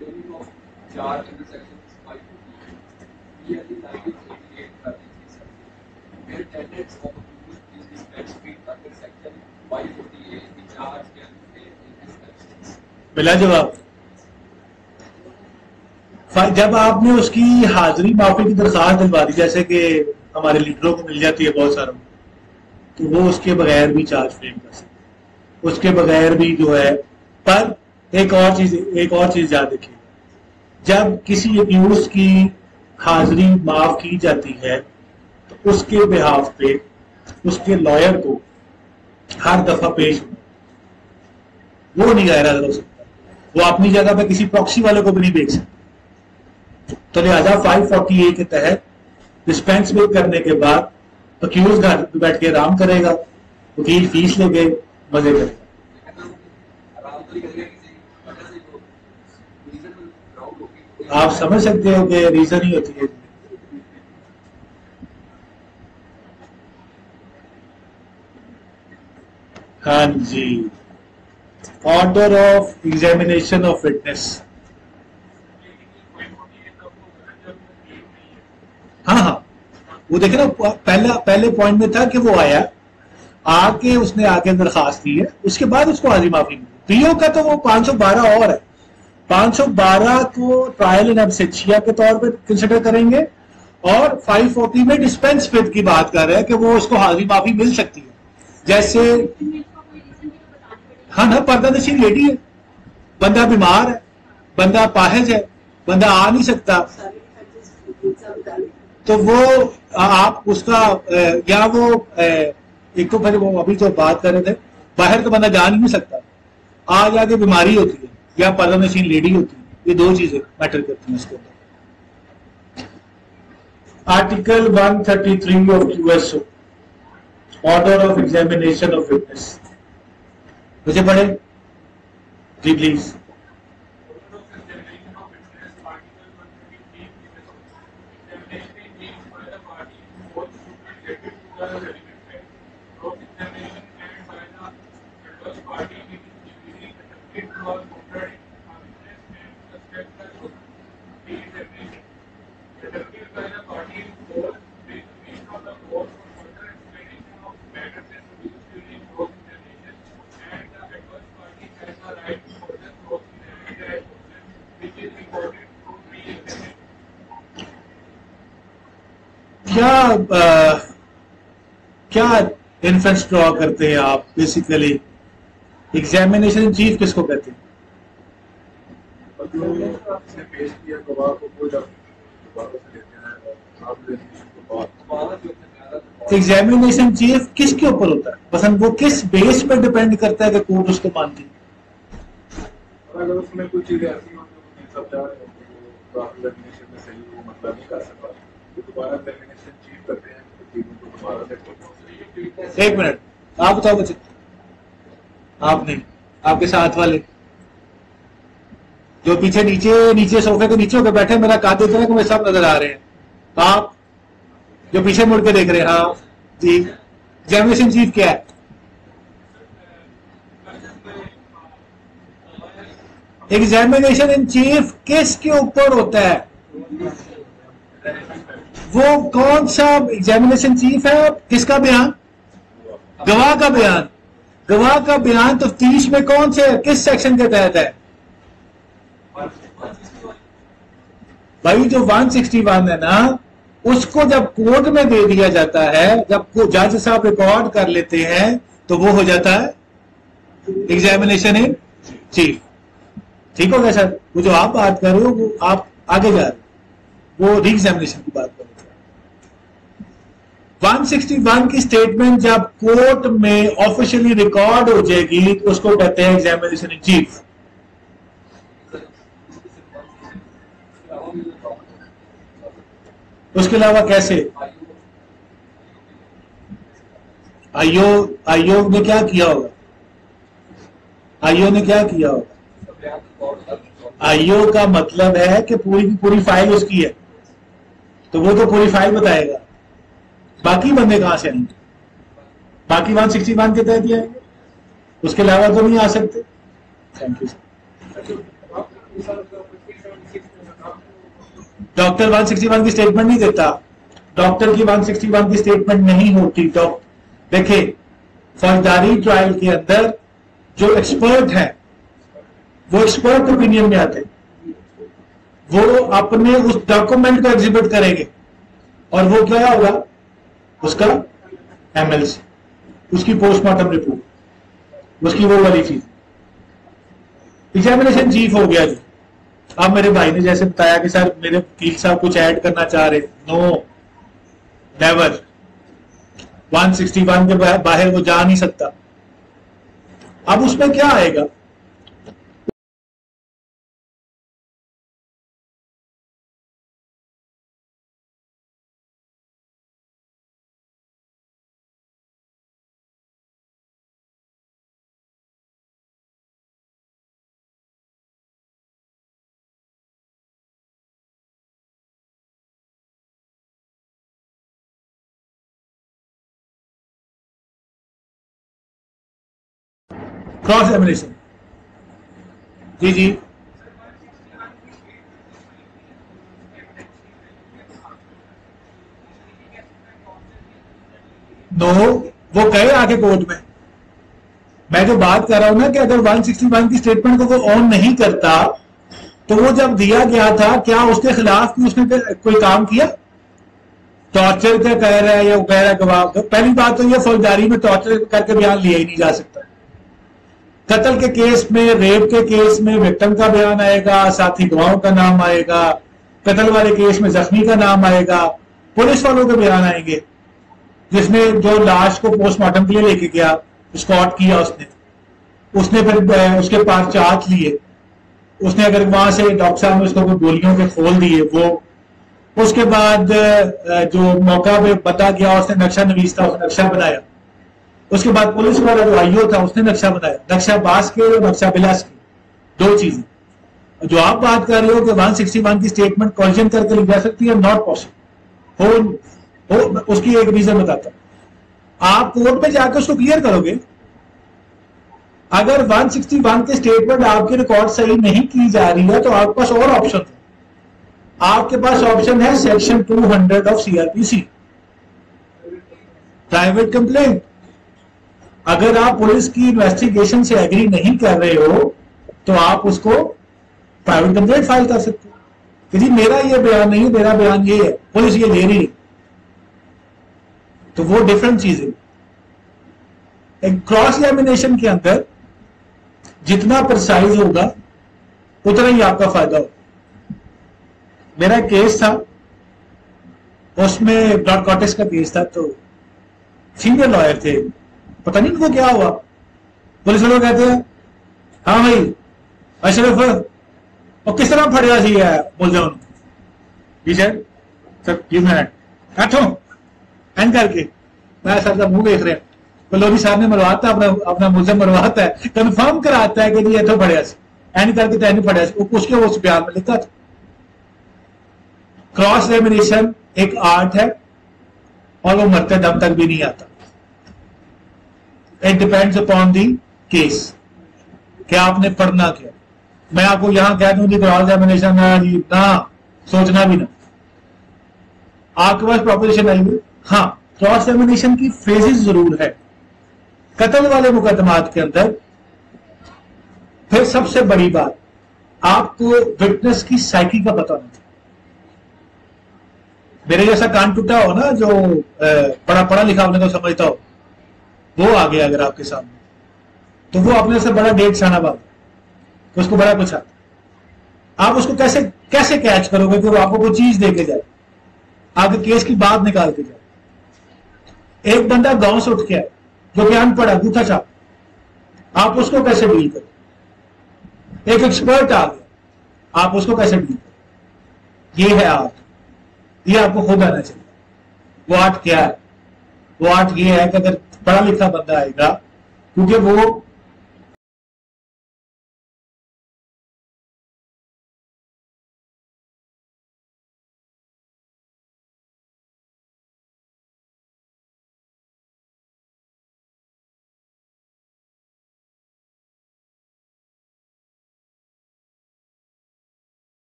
Meaning of charge under section 548, clearly 1988-33, where tenants of accused is dispensed with under section 548, the charge can be paid in his absence. मिला जवाब। जब आपने उसकी हाजिरी माफी की दरखास्त दिलवा दी, जैसे कि हमारे लीडरों को मिल जाती है बहुत सारों, तो वो उसके बगैर भी चार्ज फ्रेम कर सकते, उसके बगैर भी जो है। पर एक और चीज याद रखिए, जब किसी अक्यूज की हाजिरी माफ की जाती है तो उसके बिहाफ पे उसके लॉयर को हर दफा पेश होना, वो नहीं गैर हाजिर हो सकता, वो अपनी जगह पे किसी प्रॉक्सी वाले को भी नहीं भेज सकता। तो लिहाजा 540A के तहत डिस्पेंस में करने के बाद अक्यूज घर पे बैठ के आराम करेगा, वकील फीस लेके मजे करेगा। आराम तो नहीं करेगा, किसी वजह से तो रीजन राउंड होगी। आप समझ सकते हो कि रीजन ही होती है। हाँ जी, order of examination of witness. हाँ, वो देखे ना, पहले पॉइंट में था कि वो आया, आके उसने आके दरखास्त दी है, उसके बाद उसको हाजिरी माफी मिली। पीओ का तो वो 512 और है, 512 को ट्रायल इन एब्सेंशिया के तौर पे कंसिडर करेंगे, और 540 में डिस्पेंस विद की बात कर रहे हैं कि वो उसको हाजिरी माफी मिल सकती है। जैसे हाँ ना, पर्दानशीन लेडी है, बंदा बीमार है, बंदा पाहिज है, बंदा आ नहीं सकता, तो वो आप उसका या वो एक तो फिर वो अभी जो बात कर रहे थे, बाहर तो बंदा जा नहीं सकता, आ जाके बीमारी होती है या पर्दानशीन लेडी होती है, ये दो चीजें मैटर करती हैं इसके अंदर। Article 133 of USO, order of examination of witness, मुझे पढ़े जी प्लीज। क्या इन्फेरेंस ड्रॉ करते हैं आप? बेसिकली एग्जामिनेशन इन चीफ किसको कहते हैं? पेश किया गवाह को कोई दोबारा से लेते हैं। एग्जामिनेशन चीफ किसके ऊपर होता है? पसंद वो किस बेस पर डिपेंड करता है कि कोर्ट उसको मानती है? अगर उसमें कुछ चीजें ऐसी हो जो सब जा रहे हो तो एग्जामिनेशन में सही वो मतलब नहीं कर सकता, तो दोबारा एग्जामिनेशन चीफ करते हैं, तो चीजों को दोबारा देखो। एक मिनट, आप बताओ बच्चे, आप नहीं, आपके साथ वाले जो पीछे नीचे सोफे के नीचे होकर बैठे, मेरा काद इतना कि मुझे सब नजर आ रहे हैं, आप जो पीछे मुड़ के देख रहे हैं, हाँ जी, एग्जामिनेशन चीफ क्या है? एग्जामिनेशन इन चीफ किसके ऊपर होता है? वो कौन सा एग्जामिनेशन चीफ है? किसका बयान? गवाह का बयान। गवाह का बयान तफ्तीश में कौन से किस सेक्शन के तहत है? भाई जो 161 है ना, उसको जब कोर्ट में दे दिया जाता है, जब जज साहब रिकॉर्ड कर लेते हैं, तो वो हो जाता है एग्जामिनेशन इन चीफ। ठीक हो गया सर? वो जो आप बात कर रहे हो वो आप आगे जा रहे हो, वो री एग्जामिनेशन की बात कर रहे हो। 161 की स्टेटमेंट जब कोर्ट में ऑफिशियली रिकॉर्ड हो जाएगी तो उसको कहते हैं एग्जामिनेशन इन चीफ। उसके अलावा कैसे? आयोग ने क्या किया होगा? आयोग ने क्या किया होगा? आयोग का मतलब है कि पूरी की पूरी फाइल उसकी है, तो वो तो पूरी फाइल बताएगा। बाकी बंदे कहां से आएंगे? बाकी 161 के तहत ही आएंगे, उसके अलावा तो नहीं आ सकते। Thank you sir. डॉक्टर 161 की स्टेटमेंट नहीं देता, डॉक्टर की 161 की स्टेटमेंट नहीं होती। देखिए, फौजदारी ट्रायल के अंदर जो एक्सपर्ट है वो एक्सपर्ट ओपिनियन में आते, वो अपने उस डॉक्यूमेंट को एग्जिबिट करेंगे, और वो क्या होगा? उसका एमएलसी, उसकी पोस्टमार्टम रिपोर्ट, उसकी वो वाली चीज। एग्जामिनेशन चीफ हो गया जी। अब मेरे भाई ने जैसे बताया कि सर मेरे वकील साहब कुछ ऐड करना चाह रहे, नो, नेवर। 161 के बाहर वो जा नहीं सकता। अब उसमें क्या आएगा? Cross examination. जी जी, नो, वो कहे आके कोर्ट में। मैं जो बात कर रहा हूं ना कि अगर 161 की स्टेटमेंट को वो ऑन नहीं करता, तो वो जब दिया गया था, क्या उसके खिलाफ भी उसने कोई काम किया? टॉर्चर का कह रहा है या कह रहा है गवाह। पहली बात तो ये, फौजदारी में टॉर्चर करके बयान लिया ही नहीं जा सकता। कत्ल के केस में, रेप के केस में विक्टिम का बयान आएगा, साथी गवाहों का नाम आएगा। कत्ल वाले केस में जख्मी का नाम आएगा, पुलिस वालों के बयान आएंगे, जिसने जो लाश को पोस्टमार्टम के लिए लेके गया, स्कॉट किया उसने फिर उसके पास चार्ज लिए, उसने अगर वहां से डॉक्टर साहब ने उसको गोलियों के खोल दिए, वो उसके बाद जो मौका पे बता गया, उसने नक्शा नवीस था, उसने नक्शा बनाया। उसके बाद पुलिस वाला जो आईओ था उसने नक्शा बनाया, नक्शा बास के और नक्शा बिलास के, दो चीजें। जो आप बात कर रहे हो कि 161 की स्टेटमेंट कॉन्जन करके ली जा सकती है, नॉट पॉसिबल। उसकी एक रीजन बताता हूं। आप कोर्ट में जाकर उसको क्लियर करोगे। अगर 161 की स्टेटमेंट आपके रिकॉर्ड सही नहीं की जा रही है, तो आपके पास और ऑप्शन है। आपके पास ऑप्शन है section 200 of CrPC, private complaint. अगर आप पुलिस की इन्वेस्टिगेशन से एग्री नहीं कर रहे हो, तो आप उसको प्राइवेट कंप्लेंट फाइल कर सकते हो कि जी मेरा ये बयान नहीं है, मेरा बयान ये है, पुलिस ये ले रही है। तो वो डिफरेंट चीज है। एक क्रॉस एग्जामिनेशन के अंदर जितना प्रिसाइज होगा उतना ही आपका फायदा होगा। मेरा केस था, उसमें ब्लड कॉटेक्स का केस था, तो सीनियर लॉयर थे, पता नहीं इनको क्या हुआ, पुलिस वाले कहते हैं हाँ भाई अशरफ और किस तरह फड़िया सी है बोल जाओ सर जी मैं बैठो एंड करके मैं सर का मुंह देख रहे हैं, तो लोधी साहब ने मरवाता अपना मुलजम मरवाता है, कंफर्म कराता है कि जी इतो फड़िया सी एंड करके तो फड़िया सी, उसके उस बयान में लिखा था। क्रॉस एग्जामिनेशन एक आर्ट है और वो मरते दम तक भी नहीं आता। It depends upon the case, क्या आपने पढ़ना क्या। मैं आपको यहां कह दूं जी क्रॉस एग्जामिनेशन ना सोचना भी ना, आपके पास प्रोपोजिशन आएगी। हाँ, क्रॉस एग्जामिनेशन की फेजेस जरूर है कत्ल वाले मुकदमात के अंदर। फिर सबसे बड़ी बात, आपको विटनेस की साइकी का पता नहीं। मेरे जैसा कान टूटा हो ना, जो बड़ा पढ़ा लिखा आपने तो समझता हो, वो आ गया अगर आपके सामने, तो वो अपने से बड़ा डेढ़ छाना बात, तो उसको बड़ा कुछ आता। आप उसको कैसे कैसे कैच करोगे कि वो आपको कोई चीज दे के जाए, आगे केस की बात निकाल के जाए। एक बंदा गांव से उठ के आए जो कि अनपढ़ अंगूठा छाप, आप उसको कैसे डील करोगे? एक एक्सपर्ट आ गया, आप उसको कैसे डील करोगे? ये है आर्ट, ये आपको खुद आना चाहिए। वो आर्ट क्या है? वो आर्ट ये है कि अगर पढ़ा लिखा बंदा आएगा, क्योंकि वो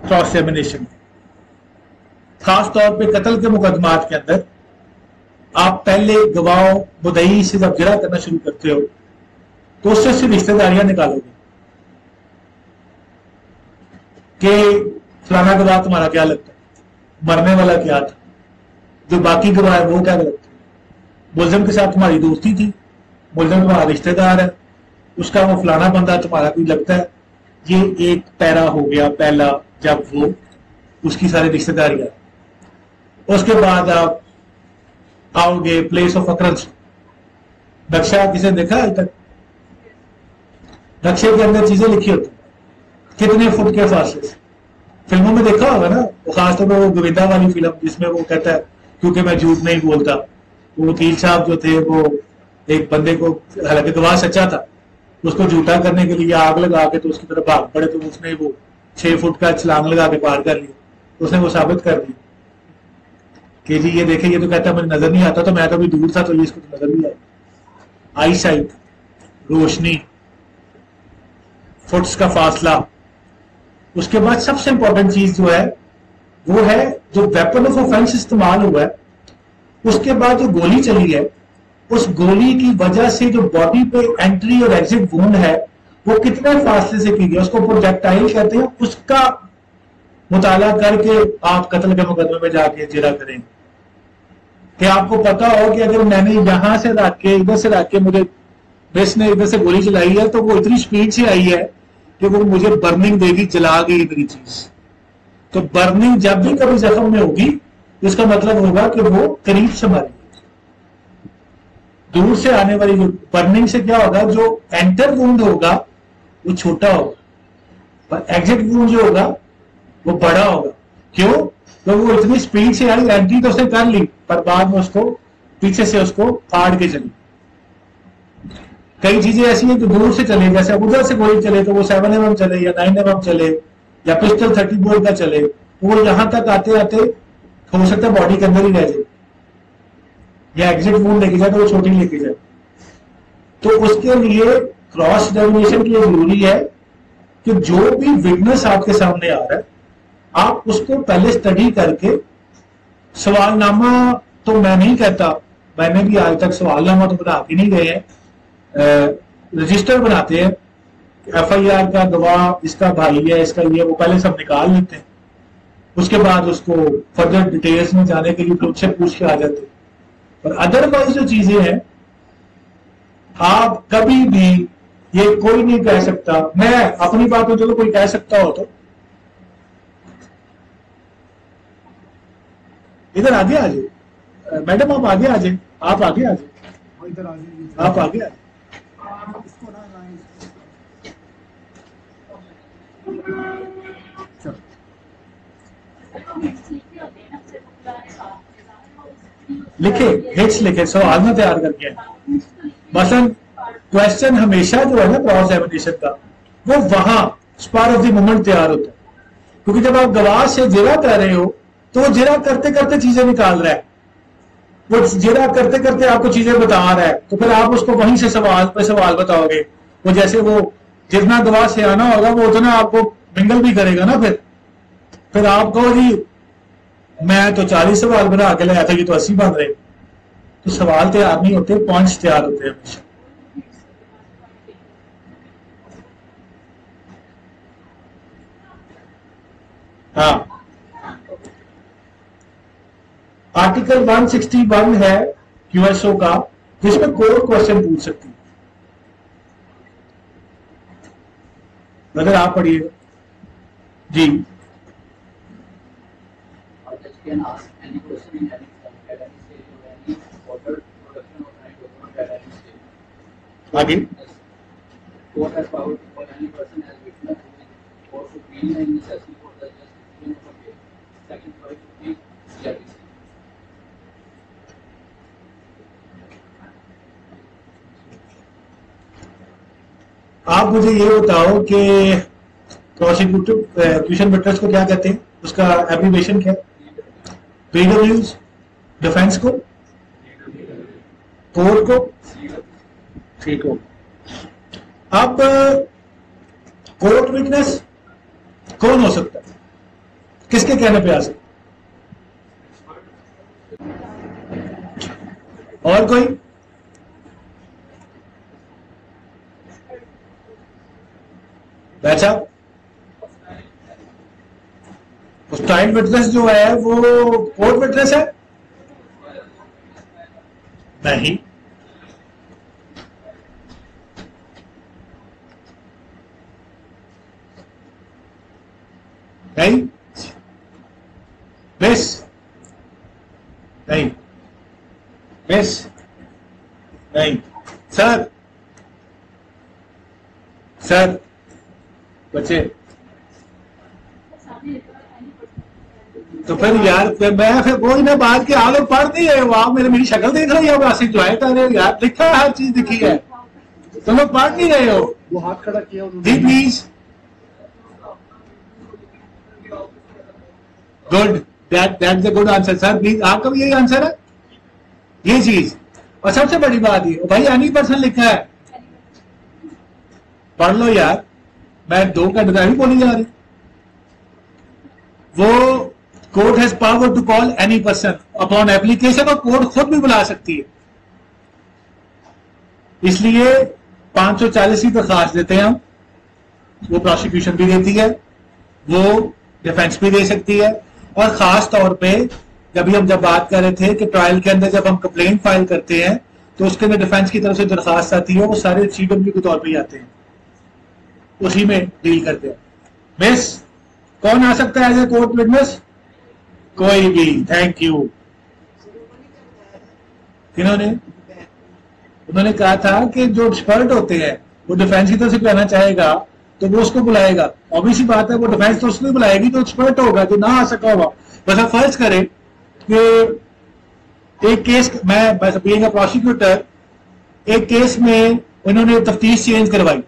क्रॉस एग्जामिनेशन, खास तौर पे कत्ल के मुकदमात के अंदर आप पहले गवाह मुदई से जब जिरा करना शुरू करते हो तो उससे सिर्फ रिश्तेदारियां निकालोगे कि फलाना गवाह तुम्हारा क्या लगता है, मरने वाला क्या था, जो बाकी गवाह है वो क्या लगता है, मुलजिम के साथ तुम्हारी दोस्ती थी, मुलजिम तुम्हारा रिश्तेदार है, उसका वो फलाना बंदा तुम्हारा कोई लगता है। ये एक पैरा हो गया पहला, जब वो उसकी सारी रिश्तेदारियां। उसके बाद आप आओगे प्लेस ऑफ अक्रंस। नक्शा किसे देखा है तक? नक्शे के अंदर चीजें लिखी होती, कितने फुट के फासले से। फिल्मों में देखा होगा ना, वो खासतौर पर वो गोविंदा वाली फिल्म जिसमें वो कहता है क्योंकि मैं झूठ नहीं बोलता, वो वकील साहब जो थे वो एक बंदे को, हालांकि गवाह सच्चा था, उसको झूठा करने के लिए आग लगा के तो उसकी तरफ भाग पड़े, तो उसने वो 6 फुट का छलांग लगा के पार कर लिया। उसने वो साबित कर दिया कि जी ये देखे, ये तो कहता है मुझे नजर नहीं आता, तो मैं तो अभी दूर था तो ये इसको तो नजर नहीं आया। आई साइट, रोशनी, फुट्स का फासला। उसके बाद सबसे इंपॉर्टेंट चीज जो है वो है जो वेपन ऑफ ऑफेंस इस्तेमाल हुआ है, उसके बाद जो गोली चली है, उस गोली की वजह से जो बॉडी पे एंट्री और एग्जिट वुंड है वो कितने फासले से की गई, उसको प्रोजेक्टाइल कहते हैं। उसका मुताला करके आप कत्ल के मुकदमे में जाके जिरा करेंगे कि आपको पता हो कि अगर मैंने यहां से रख के इधर से रख के मुझे बेस ने इधर से गोली चलाई है तो वो इतनी स्पीड से आई है कि वो मुझे बर्निंग देगी, जला गई मेरी चीज। तो बर्निंग जब भी कभी जख्म में होगी इसका मतलब होगा कि वो करीब से मारी। दूर से आने वाली जो बर्निंग से क्या होगा, जो एंटर वुंड होगा वो छोटा होगा, पर एग्जिट वुंड जो होगा वो बड़ा होगा। क्यों? तो वो इतनी स्पीड से आई, एंट्री तो उसने कर ली पर बाद में उसको पीछे से उसको फाड़ के चली। कई चीजें ऐसी हैं जो दूर से चले, जैसे उधर से गोली चले तो वो 7mm चले या 9mm चले या पिस्टल 30 बोर का चले, तो वो यहां तक आते आते हो सकता है बॉडी के अंदर ही रह जाए या एग्जिट वुंड लेके जाए तो वो छोटी लेके जाए। तो उसके लिए क्रॉस एग्जामिनेशन के लिए जरूरी है कि जो भी विटनेस आपके सामने आ रहा है आप उसको पहले स्टडी करके, सवालनामा तो मैं नहीं कहता, मैंने भी आज तक सवालनामा तो बना के नहीं गए हैं, रजिस्टर बनाते हैं, FIR का गवाह इसका भाई है, इसका ये, वो पहले सब निकाल लेते हैं, उसके बाद उसको फर्दर डिटेल्स में जाने के लिए तो उससे पूछ के आ जाते हैं। पर अदरवाइज जो चीजें हैं आप कभी भी ये कोई नहीं कह सकता, मैं अपनी बात तो चलो कोई कह सकता हो तो इधर आगे आ जाए, मैडम आप आगे आ जाए, आप आगे आ जाए, इधर आ जाइए, आप आगे आ जाए। इसको ना लाइन लिखे हिट्स लिखे, सवाल में तैयार करके। मसलन क्वेश्चन हमेशा जो है ना क्रॉस एग्जामिनेशन का, वो वहां स्पार ऑफ द मोमेंट तैयार होता है, क्योंकि जब आप गवाह से जिरा कर रहे हो तो वो जिरा करते करते चीजें निकाल रहा है, वो जिरा करते करते आपको चीजें बता रहा है, तो फिर आप उसको वहीं से सवाल पे सवाल बताओगे। वो जैसे वो जितना गवाह से आना होगा वो उतना आपको मिंगल भी करेगा ना, फिर आप कहो जी मैं तो 40 सवाल बना के लाया था, ये तो 80 बन रहे, तो सवाल तैयार नहीं होते, पॉइंट्स तैयार होते हैं हमेशा। हाँ, आर्टिकल 161 है क्यूएसओ का, जिसमें कोर क्वेश्चन पूछ सकती है। अगर आप पढ़िए जी। Can ask any question in any form at any stage of any order production of any document at any stage. आगे Court has power to call any person as witness or to be in necessity for the justification of a case. Section 550 CRPC. आप मुझे ये बताओ कि प्रोसिक्यूशन विटनेस को क्या कहते हैं, उसका एब्रीविएशन क्या है? पीडब्ल्यूज, डिफेंस को, कोर्ट को, ठीक हो। अब कोर्ट विटनेस कौन हो सकता है, किसके कहने पे आ सकता है? और कोई? बैठा स्टाइल विटनेस जो है वो कोर्ट विटनेस है? नहीं। नहीं, मिस नहीं, मिस नहीं, सर सर बच्चे। तो फिर यार मैं फिर वही ना बात कि आप लोग पढ़ नहीं रहे हो, आप मेरी शक्ल देख रहे हो, आप इंजॉय कर रहे हो यार, लिखा है हर चीज लिखी है, तो लोग पढ़ नहीं रहे हो। वो हाथ खड़ा किया जी please, good, that's a good answer sir, please. आपका भी यही आंसर है, ये चीज। और सबसे बड़ी बात ये भाई एनी पर्सन लिखा है, पढ़ लो यार, मैं 2 घंटे भी बोली जा रही। वो court has power to call any person upon application, और कोर्ट खुद भी बुला सकती है। इसलिए 540 की दरखास्त देते हैं हम, वो प्रोसिक्यूशन भी देती है, वो डिफेंस भी दे सकती है। और खास तौर पे जब बात कर रहे थे कि ट्रायल के अंदर जब हम कंप्लेंट फाइल करते हैं तो उसके अंदर डिफेंस की तरफ से दरखास्त आती है, वो सारे CW के तौर पे ही आते हैं, उसी में डील करते हैं। मिस, कौन आ सकता है एज ए कोर्ट विटनेस? कोई भी। Thank you. किन्होंने? उन्होंने कहा था कि जो एक्सपर्ट होते हैं वो डिफेंस की तरफ से कहना चाहेगा तो वो उसको बुलाएगा। ऑब्वियसली बात है, वो डिफेंस तो उसने बुलाएगी जो एक्सपर्ट होगा, जो ना आ सका होगा। बस आप फर्ज करें कि एक केस, मैं बस बीइंग अ प्रोसिक्यूटर, एक केस में उन्होंने तफ्तीश चेंज करवाई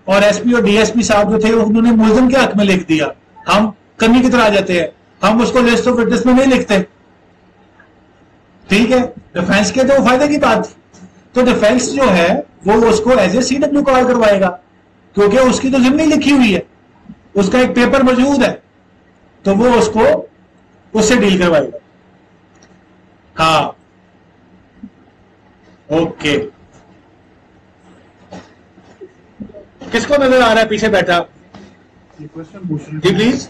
और एसपी और डीएसपी साहब जो थे उन्होंने मुलजिम के हक में लिख दिया। हम कमी की तरह आ जाते हैं, हम उसको लिस्ट ऑफ विटनेस में नहीं लिखते, ठीक है। डिफेंस के तो फायदे की बात थी, तो डिफेंस जो है वो उसको एज ए CW कॉल करवाएगा, क्योंकि उसकी तो जिम्मेदारी लिखी हुई है, उसका एक पेपर मौजूद है, तो वो उसको उससे डील करवाएगा। हाँ, ओके। किसको नजर आ रहा है पीछे बैठा? ये क्वेश्चन पूछ रहे जी प्लीज।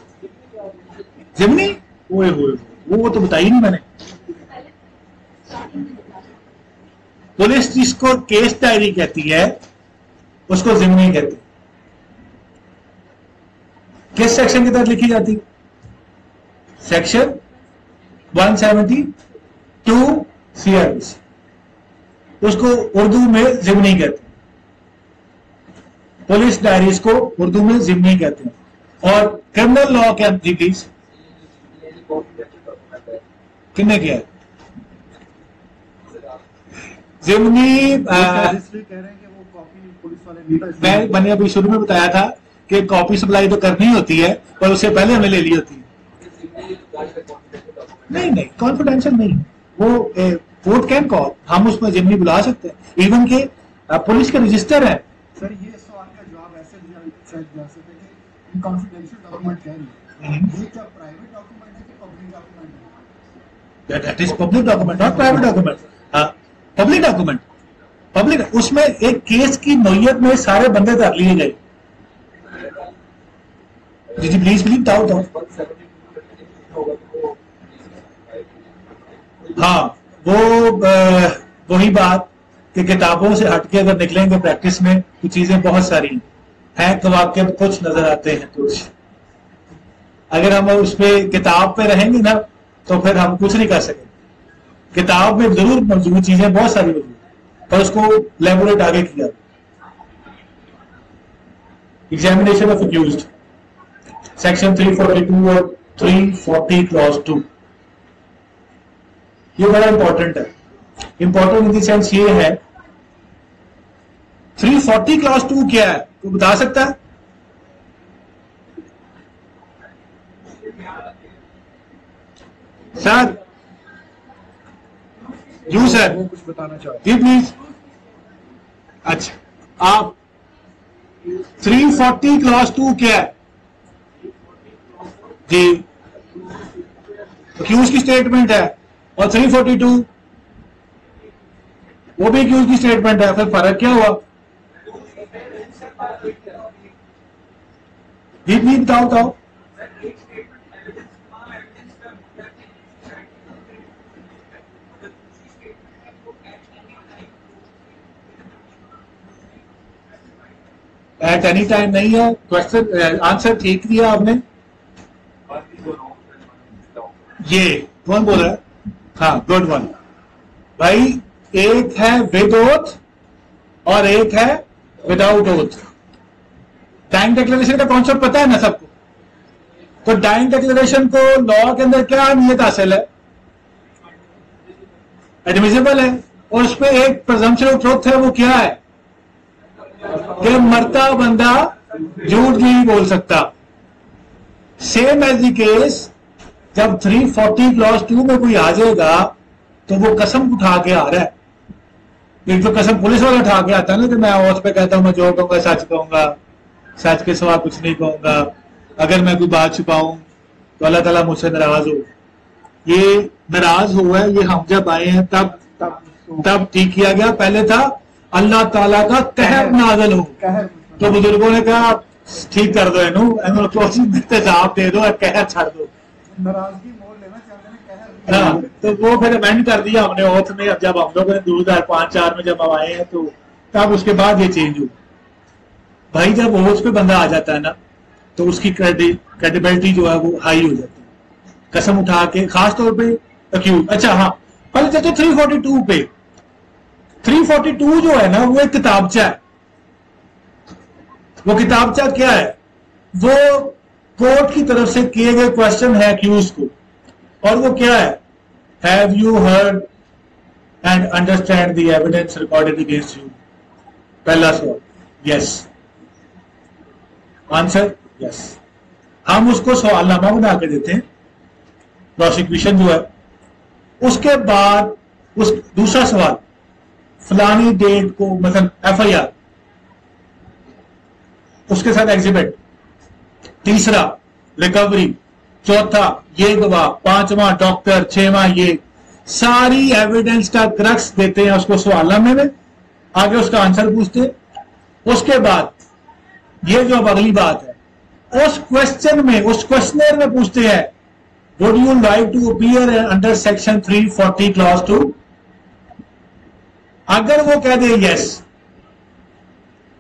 जिमनी, ओए वो तो बताई नहीं मैंने। पुलिस जिसको केस डायरी कहती है उसको जिमनी कहते हैं। किस सेक्शन के तहत लिखी जाती है? सेक्शन 172 CRPC, उसको उर्दू में जिमनी कहते हैं। पुलिस डायरीज को उर्दू में जिमनी कहते हैं। और क्रिमिनल लॉ के अंदर प्लीज, किसने किया जिमनी? कह रहे हैं कि वो कॉपी पुलिस वाले मैंने अभी शुरू में बताया था कि कॉपी सप्लाई तो करनी होती है, पर उससे पहले हमें ले ली होती है। नहीं, कॉन्फिडेंशियल नहीं, वो कोर्ट कैन कॉल, हम उसमें जिमनी बुला सकते हैं। इवन के पुलिस के रजिस्टर है। सर ये सवाल का जवाब ऐसे दिया जा सकता है कि कॉन्फिडेंशियल डॉक्यूमेंट कह रही है, ये क्या प्राइवेट डॉक्यूमेंट है कि पब्लिक डॉक्यूमेंट है? That is public document, not private document. Public document, public, उसमें एक केस की नोयत में सारे बंदे धर लिए गए। जी जी प्लीज प्लीज दाओ दाओ। हाँ वही बात कि किताबों से हटके अगर निकलेंगे प्रैक्टिस में तो चीजें बहुत सारी हैं, कवाकिब कुछ नजर आते हैं कुछ। अगर हम उस पे किताब पे रहेंगे ना तो फिर हम कुछ नहीं कर सकेंगे। किताब में जरूर मौजूद चीजें बहुत सारी मौजूद, पर उसको लेबोरेट आगे किया। एग्जामिनेशन ऑफ एक्यूज्ड, सेक्शन 342 और 340 क्लॉज 2, ये बड़ा इंपॉर्टेंट है। इंपॉर्टेंट इन द सेंस ये है, 340 क्लॉज 2 क्या है, तो बता सकता है? सर यू सर वो कुछ बताना चाहते जी प्लीज। अच्छा आप 340 क्लॉज 2 क्या है जी? एक्यूज की स्टेटमेंट है, और 342 वो भी एक्यूज की स्टेटमेंट है, फिर फर्क क्या हुआ? जी प्लीज बताओ बताओ। एट एनी टाइम नहीं है, क्वेश्चन आंसर ठीक दिया आपने। ये कौन बोल रहा है? हाँ गुड वन भाई। एक है विद ओथ और एक है विदाउट ओथ। डाइंग डिक्लेरेशन का कॉन्सेप्ट पता है ना सबको? तो डाइंग डिक्लेरेशन को लॉ के अंदर क्या नियत हासिल है? एडमिसिबल है, और उस पर एक प्रिजम्पशन ऑफ ट्रुथ है, वो क्या है कि मरता बंदा झूठ नहीं बोल सकता। सेम एज द केस जब 340 क्लॉज 2 में कोई आ जाएगा तो वो कसम उठा के आ रहा है। एक तो कसम पुलिस वाला उठा के आता है ना कि मैं औरत पे कहता हूं मैं जो कहूंगा सच कहूंगा, सच के सिवा कुछ नहीं कहूंगा, अगर मैं कोई बात छुपाऊं तो अल्लाह ताला मुझसे नाराज हो। ये नाराज हुआ है, ये हम जब आए हैं तब ठीक किया गया। पहले था अल्लाह ताला का कहर नाज़िल हो, तो बुजुर्गों ने कहा ठीक कर दो इन्हों तेजाब दे दो, कहर छाड़ दो, नाराजगी मोल लेना चाहते हैं कहर। हाँ, तो वो फिर अमेंड कर दिया हमने ओथ में। अब जब हम लोगों ने 2005-4 में जब हम आए हैं तो तब उसके बाद ये चेंज हुआ। भाई जब ओथ पे बंदा आ जाता है ना तो उसकी क्रेडिबिलिटी जो है वो हाई हो जाती है, कसम उठा के, खास तौर पे एक्यूज। अच्छा हाँ, पहले चलते 342 पे। 342 जो है ना वो एक किताबचा है। वो किताबचा क्या है? वो कोर्ट की तरफ से किए गए क्वेश्चन है एक्यूज को, और वो क्या है? Have you heard and understand the evidence recorded against you. पहला सवाल यस, आंसर यस। हम उसको सवालनामा बना के देते हैं, प्रोसिक्यूशन जो है। उसके बाद उस दूसरा सवाल फलानी डेट को, मतलब एफआईआर, उसके साथ एग्जिबिट, तीसरा रिकवरी, चौथा ये गवाह, पांचवा डॉक्टर, छठवां ये, सारी एविडेंस का क्रक्स देते हैं उसको सवालनामे में। आगे उसका आंसर पूछते हैं। उसके बाद ये जो अब अगली बात है, उस क्वेश्चन में, उस क्वेश्चनर में पूछते हैं would you like to appear under section 340 clause 2। अगर वो कह दे यस,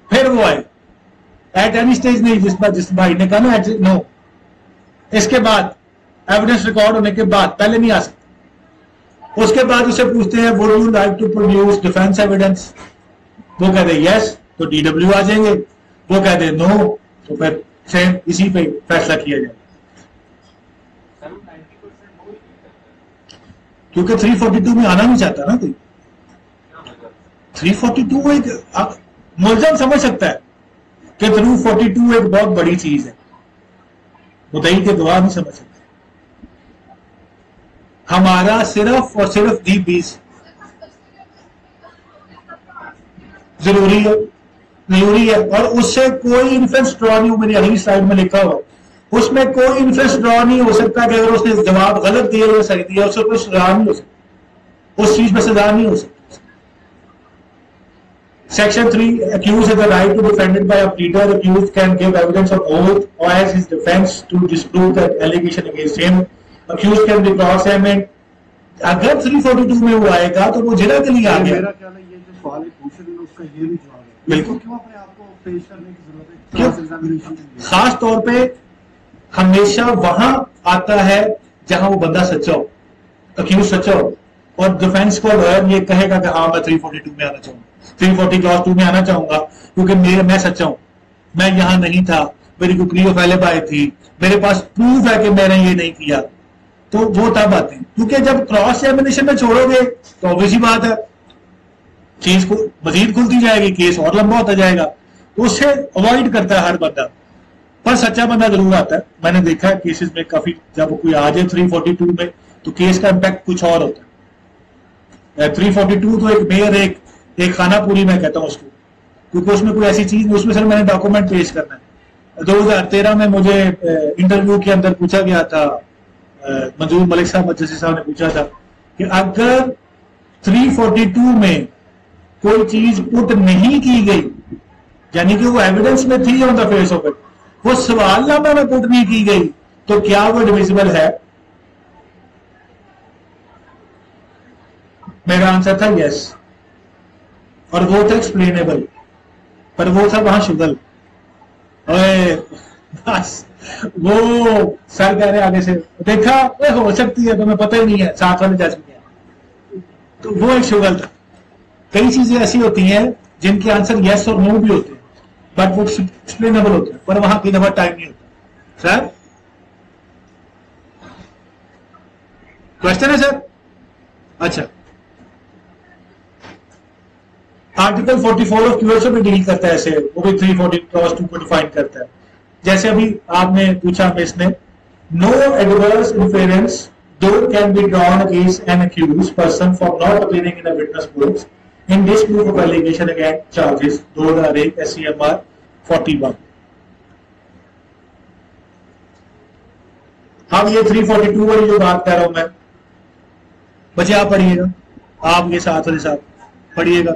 फिर वो आए। एट एनी स्टेज नहीं, जिस भाई ने कहा ना नो, इसके बाद एविडेंस रिकॉर्ड होने के बाद, पहले नहीं आ सकता। उसके बाद उसे पूछते हैं would you like to produce defence evidence. वो कह दे यस तो डीडब्ल्यू आ जाएंगे, वो कह दे नो तो फिर सेम इसी पे फैसला किया जाए। क्योंकि 342 में आना नहीं चाहता ना कोई। 342 एक मुलजम समझ सकता है कि 342 एक बहुत बड़ी चीज है, मुद्दई के गवाह नहीं समझ सकते। हमारा सिर्फ और सिर्फ D20 जरूरी है, और उससे कोई इन्फ्लुएंस ड्रॉ नहीं हो। मेरी अगली स्लाइड में लिखा हुआ, उसमें कोई इन्फ्लुएंस ड्रॉ नहीं हो सकता कि अगर उसने जवाब गलत दिया या सही दिया उससे कोई सजा नहीं हो सकती, उस चीज में सजा नहीं हो सकती। Section 3, accused has the right to be defended by a pleader. Accused can give evidence of oath or as his defense to disprove that allegation against him. Accused can be cross-examined. अगर 342 में वो आएगा तो वो जिला के लिए आ गया। मेरा ख्याल है ये जो सवाल पूछ रहे हैं उसका ये भी जवाब है। बिल्कुल। क्यों अपने आप को पेश करने की जरूरत है? क्यों? क्रॉस एग्जामिनेशन के लिए। खास तौर पे हमेशा वहां आता है जहां वो बंदा सच्चा हो, अक्यूज सच्चा हो, और डिफेंस को लॉयर ये कहेगा कि हाँ मैं 342 में आना चाहूंगा, 340 क्लॉज 2 में आना चाहूंगा क्योंकि मैं सच्चा हूं, मैं यहां नहीं था, मेरी कुकरी ऑफ एलिबाई थी, मेरे पास प्रूफ है कि मैंने ये नहीं किया, तो वो तब आते हैं। क्योंकि जब क्रॉस एग्जामिनेशन में छोड़ोगे तो ऑब्वियसली बात है चीज को मजीद खुलती जाएगी, केस और लंबा होता जाएगा, तो उससे अवॉइड करता है हर बंदा, पर सच्चा बंदा जरूर आता है। मैंने देखा है केसेस में काफी, जब कोई आ जाए 342 में तो केस का इम्पैक्ट कुछ और होता है। 342 तो एक मेयर एक खाना पूरी मैं कहता हूँ उसको, क्योंकि उसमें कोई ऐसी चीज नहीं, उसमें सिर्फ मैंने डॉक्यूमेंट पेश करना है। 2013 में मुझे इंटरव्यू के अंदर पूछा गया था, मंजूर मलिक साहब मजसी साहब ने पूछा था कि अगर 342 में कोई चीज पुट नहीं की गई, यानी कि वो एविडेंस में थी on the face of it, वो सवालनामा में पुट नहीं की गई, तो क्या वो एडमिसिबल है? मेरा आंसर था यस, और वो था एक्सप्लेनेबल, पर वो था वहां शुगल। बस वो सर कह रहे आगे से देखा हो सकती है, तो मैं पता ही नहीं है, साथ वाले जज में, तो वो एक शुगल था। कई चीजें ऐसी होती हैं जिनके आंसर यस और नो भी होते हैं, बट वो एक्सप्लेनेबल होते हैं, पर वहां की दफा टाइम नहीं होता। सर क्वेश्चन है सर? अच्छा, आर्टिकल 44 ऑफ क्यूएसओ में डील करता है ऐसे, वो भी 340 क्लॉज 2 को डिफाइन करता है। जैसे अभी आपने पूछा मिस ने, no adverse inference to can be drawn against an accused person for not appearing in a witness box in disproof of allegation against charges 2001 SCMR 41। अब ये 342 वाली जो बात कर रहा हूं मैं, बच्चे आप पढ़िएगा, आप ये साथ वाले साथ पढ़िएगा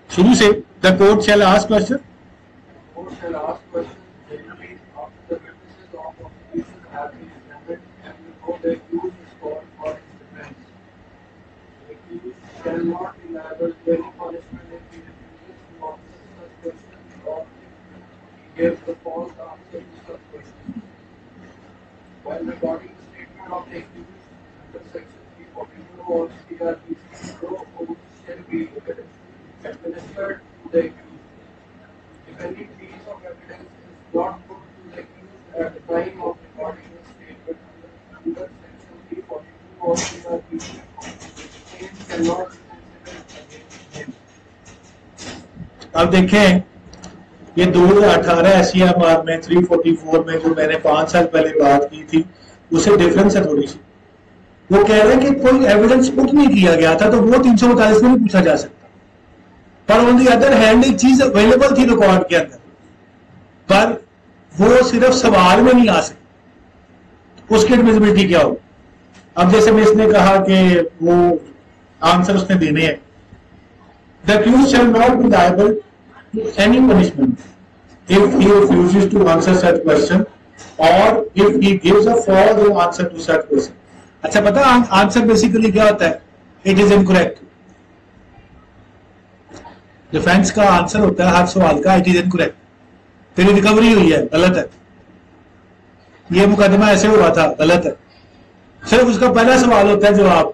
शुरू से। The court shell ask question, Court shall ask questions generally after the witnesses of prosecution have been examined and before the accused is called for his defense. The accused shall not be liable to any punishment if he refuses to answer such questions or if he gives the false answer to such questions. While regarding the statement of the accused under section 342 of CRPC, no oath shall be administered to the accused. If any piece of evidence is not put to the accused at the time of recording the statement under section 342 of CRPC, the same cannot be considered against him. अब देखें ये 2018 SCMR में 344 में जो मैंने 5 साल पहले बात की थी, उससे डिफरेंस है थोड़ी सी। वो कह रहे हैं कि कोई एविडेंस पुट नहीं किया गया था तो वो 342 में भी पूछा जा सकता, पर ऑन दी अदर हैंड एक चीज अवेलेबल थी रिकॉर्ड के अंदर, पर वो सिर्फ सवाल में नहीं आ सकती, उसकी एडमिसिबिलिटी क्या हो। अब जैसे मैं इसने कहा कि वो आंसर उसने देने हैं, the accused shall not be liable to any punishment if he refuses to answer such question और if he gives a false answer to such question. अच्छा, पता आंसर बेसिकली क्या होता है? It is incorrect. डिफेंस का आंसर होता है हर सवाल का इट इज इनकरेक्ट, तेरी रिकवरी हुई है, गलत है, ये मुकदमा ऐसे हुआ था, गलत है। सिर्फ उसका पहला सवाल होता है जवाब,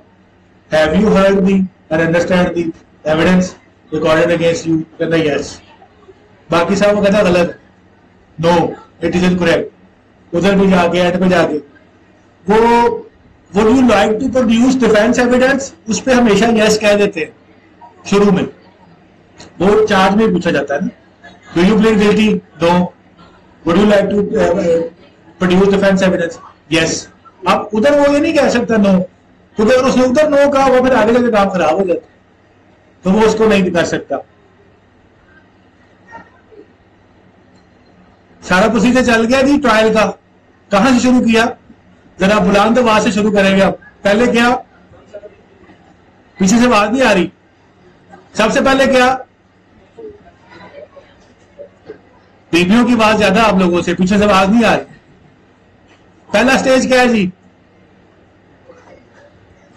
have you heard me and understand the evidence recorded against you, कहता यस, बाकी सब वो कहता गलत है, नो इट इज इनकरेक्ट। उधर भी जाके एंड पे जाके वो would you like to produce defence evidence, उस पर हमेशा यस कह देते हैं शुरू में, वो चार्ज में पूछा जाता है ना, do you plead guilty, no, would you like to produce defence evidence, yes. अब उधर वो ये नहीं कह सकता नो, क्योंकि अगर उसने उधर नो कहा वो फिर आगे जाके काम खराब हो जाता, तो वो उसको नहीं कर सकता। सारा प्रोसीजर चल गया जी ट्रायल का, कहां से शुरू किया, जरा बुलंद आवाज से शुरू करेंगे। अब पहले क्या, पीछे से आवाज नहीं आ रही, सबसे पहले क्या, बीबियों की आवाज ज्यादा आप लोगों से, पीछे से आवाज नहीं आ रही। पहला स्टेज क्या है जी?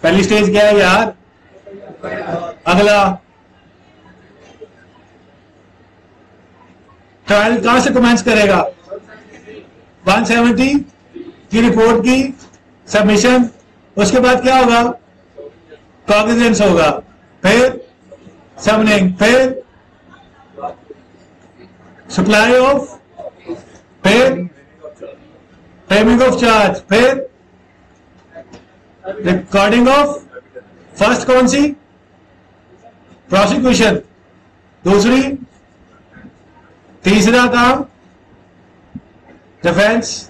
पहली स्टेज क्या है यार? अगला ट्रायल कहां से कमेंस करेगा? 170 की रिपोर्ट की सबमिशन, उसके बाद क्या होगा? कॉग्निजेंस होगा, फिर समनिंग, फिर सप्लाई ऑफ, फिर फ्रेमिंग ऑफ चार्ज, फिर रिकॉर्डिंग ऑफ। फर्स्ट कौन सी? प्रोसिक्यूशन। दूसरी, तीसरा काम डिफेंस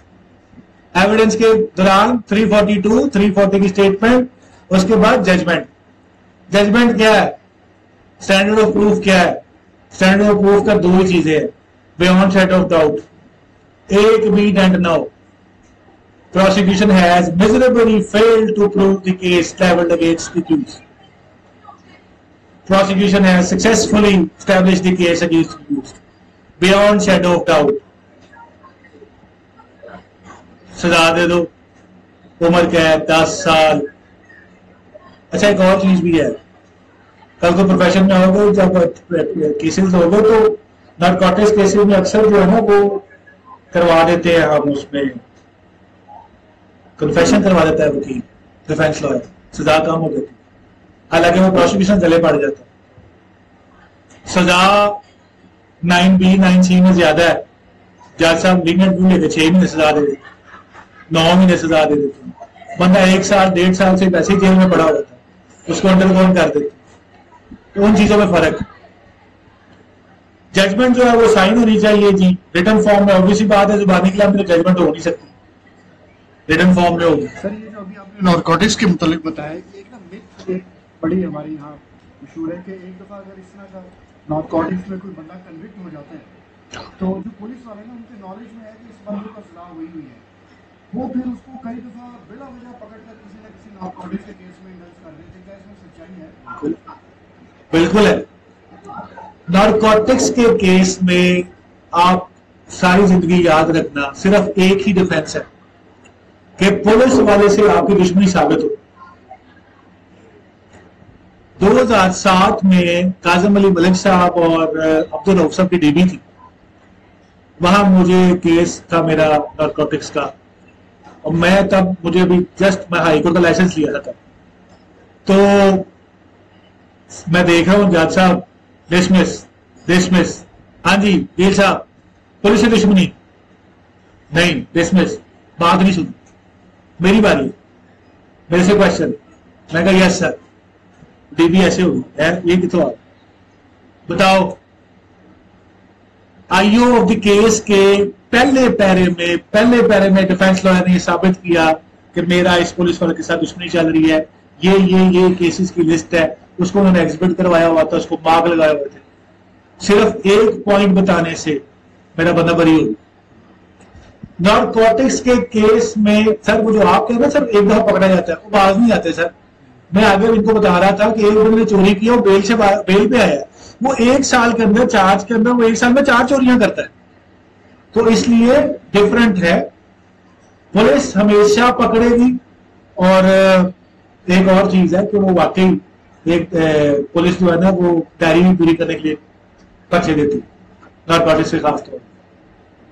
एविडेंस के दौरान 342, 340 की स्टेटमेंट, उसके बाद जजमेंट। जजमेंट क्या है? स्टैंडर्ड ऑफ प्रूफ क्या है? स्टैंडर्ड ऑफ प्रूफ का दो ही चीजें हैं, बियॉन्ड शेड ऑफ डाउट, एक बी एंड नो। Prosecution has miserably failed to prove the case leveled against the accused. Prosecution has successfully established the case against the accused beyond shadow of doubt. सजा दे दो, उम्र कैद 10 साल। अच्छा, एक और चीज भी है, कल को प्रोफेशन में होगा, जब केसेस होंगे तो नारकोटिक्स केसेस में अक्सर जो है ना वो करवा देते हैं, हम उसमें कन्फेशन करवा देता है वकील, डिफेंस लॉयर, सजा कम हो जाती, हालांकि वो प्रोसिक्यूशन गले पड़ जाता है। सजा 9B 9C में ज्यादा है, जज साहब लीनियंट भी लेते, 6 महीने सजा दे देते, 9 महीने सजा दे देते। बंदा 1 साल 1.5 साल से वैसे ही जेल में पड़ा होता है, उसको अंडरगोन कर देते। तो उन चीजों में फर्क। जजमेंट जो है वो साइन होनी चाहिए जी रिटन फॉर्म में। ऑब्वियसली बात है, जुबानी के लिए जजमेंट हो नहीं सकती, रिटन फॉर्म में होगी। सर ये जो अभी आपने नारकोटिक्स के मुतालिक बताया, ये एक ना मिथ एक बड़ी हमारे यहाँ मशहूर है कि एक दफा अगर इस तरह का नारकोटिक्स में कोई बंदा कन्विक्ट हो जाता है तो जो पुलिस वाले ना उनके नॉलेज में है कि इस बंदे का सजा हुई है, वो फिर उसको कई दफा बिला वजह पकड़कर किसी न किसी नारकोटिक्स के केस में इंडल्ज कर देते हैं। क्या इसमें सच्चाई है? बिल्कुल है। नारकोटिक्स के केस में आप सारी जिंदगी याद रखना, सिर्फ एक ही डिफेंस है कि पुलिस वाले से आपकी दुश्मनी साबित हो। 2007 में काजिम अली मलिक साहब और अब्दुल रऊफ साहब की डीबी थी, वहां मुझे केस था मेरा नारकोटिक्स का, और मैं तब मुझे भी जस्ट मैं हाईकोर्ट का लाइसेंस लिया था तब। तो मैं देख रहा हूं जज साहब डिसमिस डिसमिस, हाँ जी डील साहब पुलिस से दुश्मनी नहीं, डिसमिस, बात नहीं सुनी। मेरी बारी, मेरे से क्वेश्चन, मैं कहा यस सर, डीबी ऐसे होगी है, ये कितों आ बताओ। आईओ ऑफ द केस के पहले पैरे में डिफेंस लॉयर ने साबित किया कि मेरा इस पुलिस वाले के साथ दुश्मनी चल रही है, ये केसेस की लिस्ट है, उसको उन्होंने एग्जिबिट करवाया हुआ था, उसको मार्क लगाए हुए थे। सिर्फ एक पॉइंट बताने से मेरा बंदा बरी हो। नारकोटिक्स के केस में सर वो जो आप कह रहे हैं सर एक दफा पकड़ा जाता है, वो बाज नहीं आते सर। मैं आगे इनको बता रहा था कि एक बंदे ने चोरी किया, वो बेल पे आया, वो 1 साल के अंदर चार्ज के अंदर वो 1 साल में 4 चोरियां करता है। तो इसलिए डिफरेंट है, पुलिस हमेशा पकड़ेगी। और एक और चीज है कि वो वाकई एक पुलिस जो है ना वो डायरी पूरी करने के लिए पर्चे देती नारकोटिक्स के खास तौर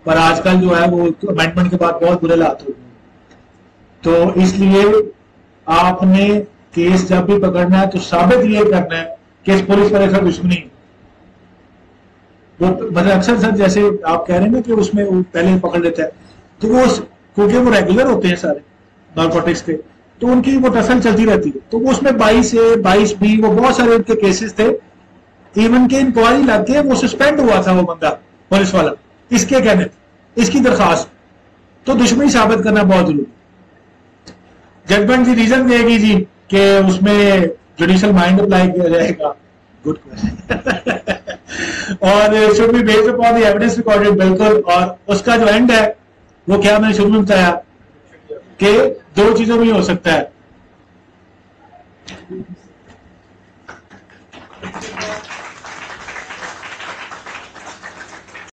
पर। आजकल जो है वो अमेंडमेंट के बाद बहुत बुरे हालात हो गए, तो इसलिए आपने केस जब भी पकड़ना है तो साबित ये करना है कि इस पुलिस वाले का दुश्मनी वो मतलब अक्सर सर जैसे आप कह रहे हैं ना कि उसमें वो पहले पकड़ लेता है, तो वो क्योंकि वो रेगुलर होते हैं सारे नारकोटिक्स के, तो उनकी वो टसल चलती रहती है। तो वो उसमें 22A 22B वो बहुत सारे उनके केसेस थे, इवन के इंक्वायरी लग के वो सस्पेंड हुआ था वो बंदा पुलिस वाला, इसके कहने इसकी दरखास्त। तो दुश्मनी साबित करना बहुत जरूरी। जजमेंट की रीजन देगी जी कि उसमें जुडिशियल माइंड अप्लाई किया जाएगा, गुड क्वेश्चन, और should be based upon the evidence recorded, बिल्कुल। और उसका जो एंड है वो क्या मैंने शुरू में बताया कि 2 चीजों में हो सकता है,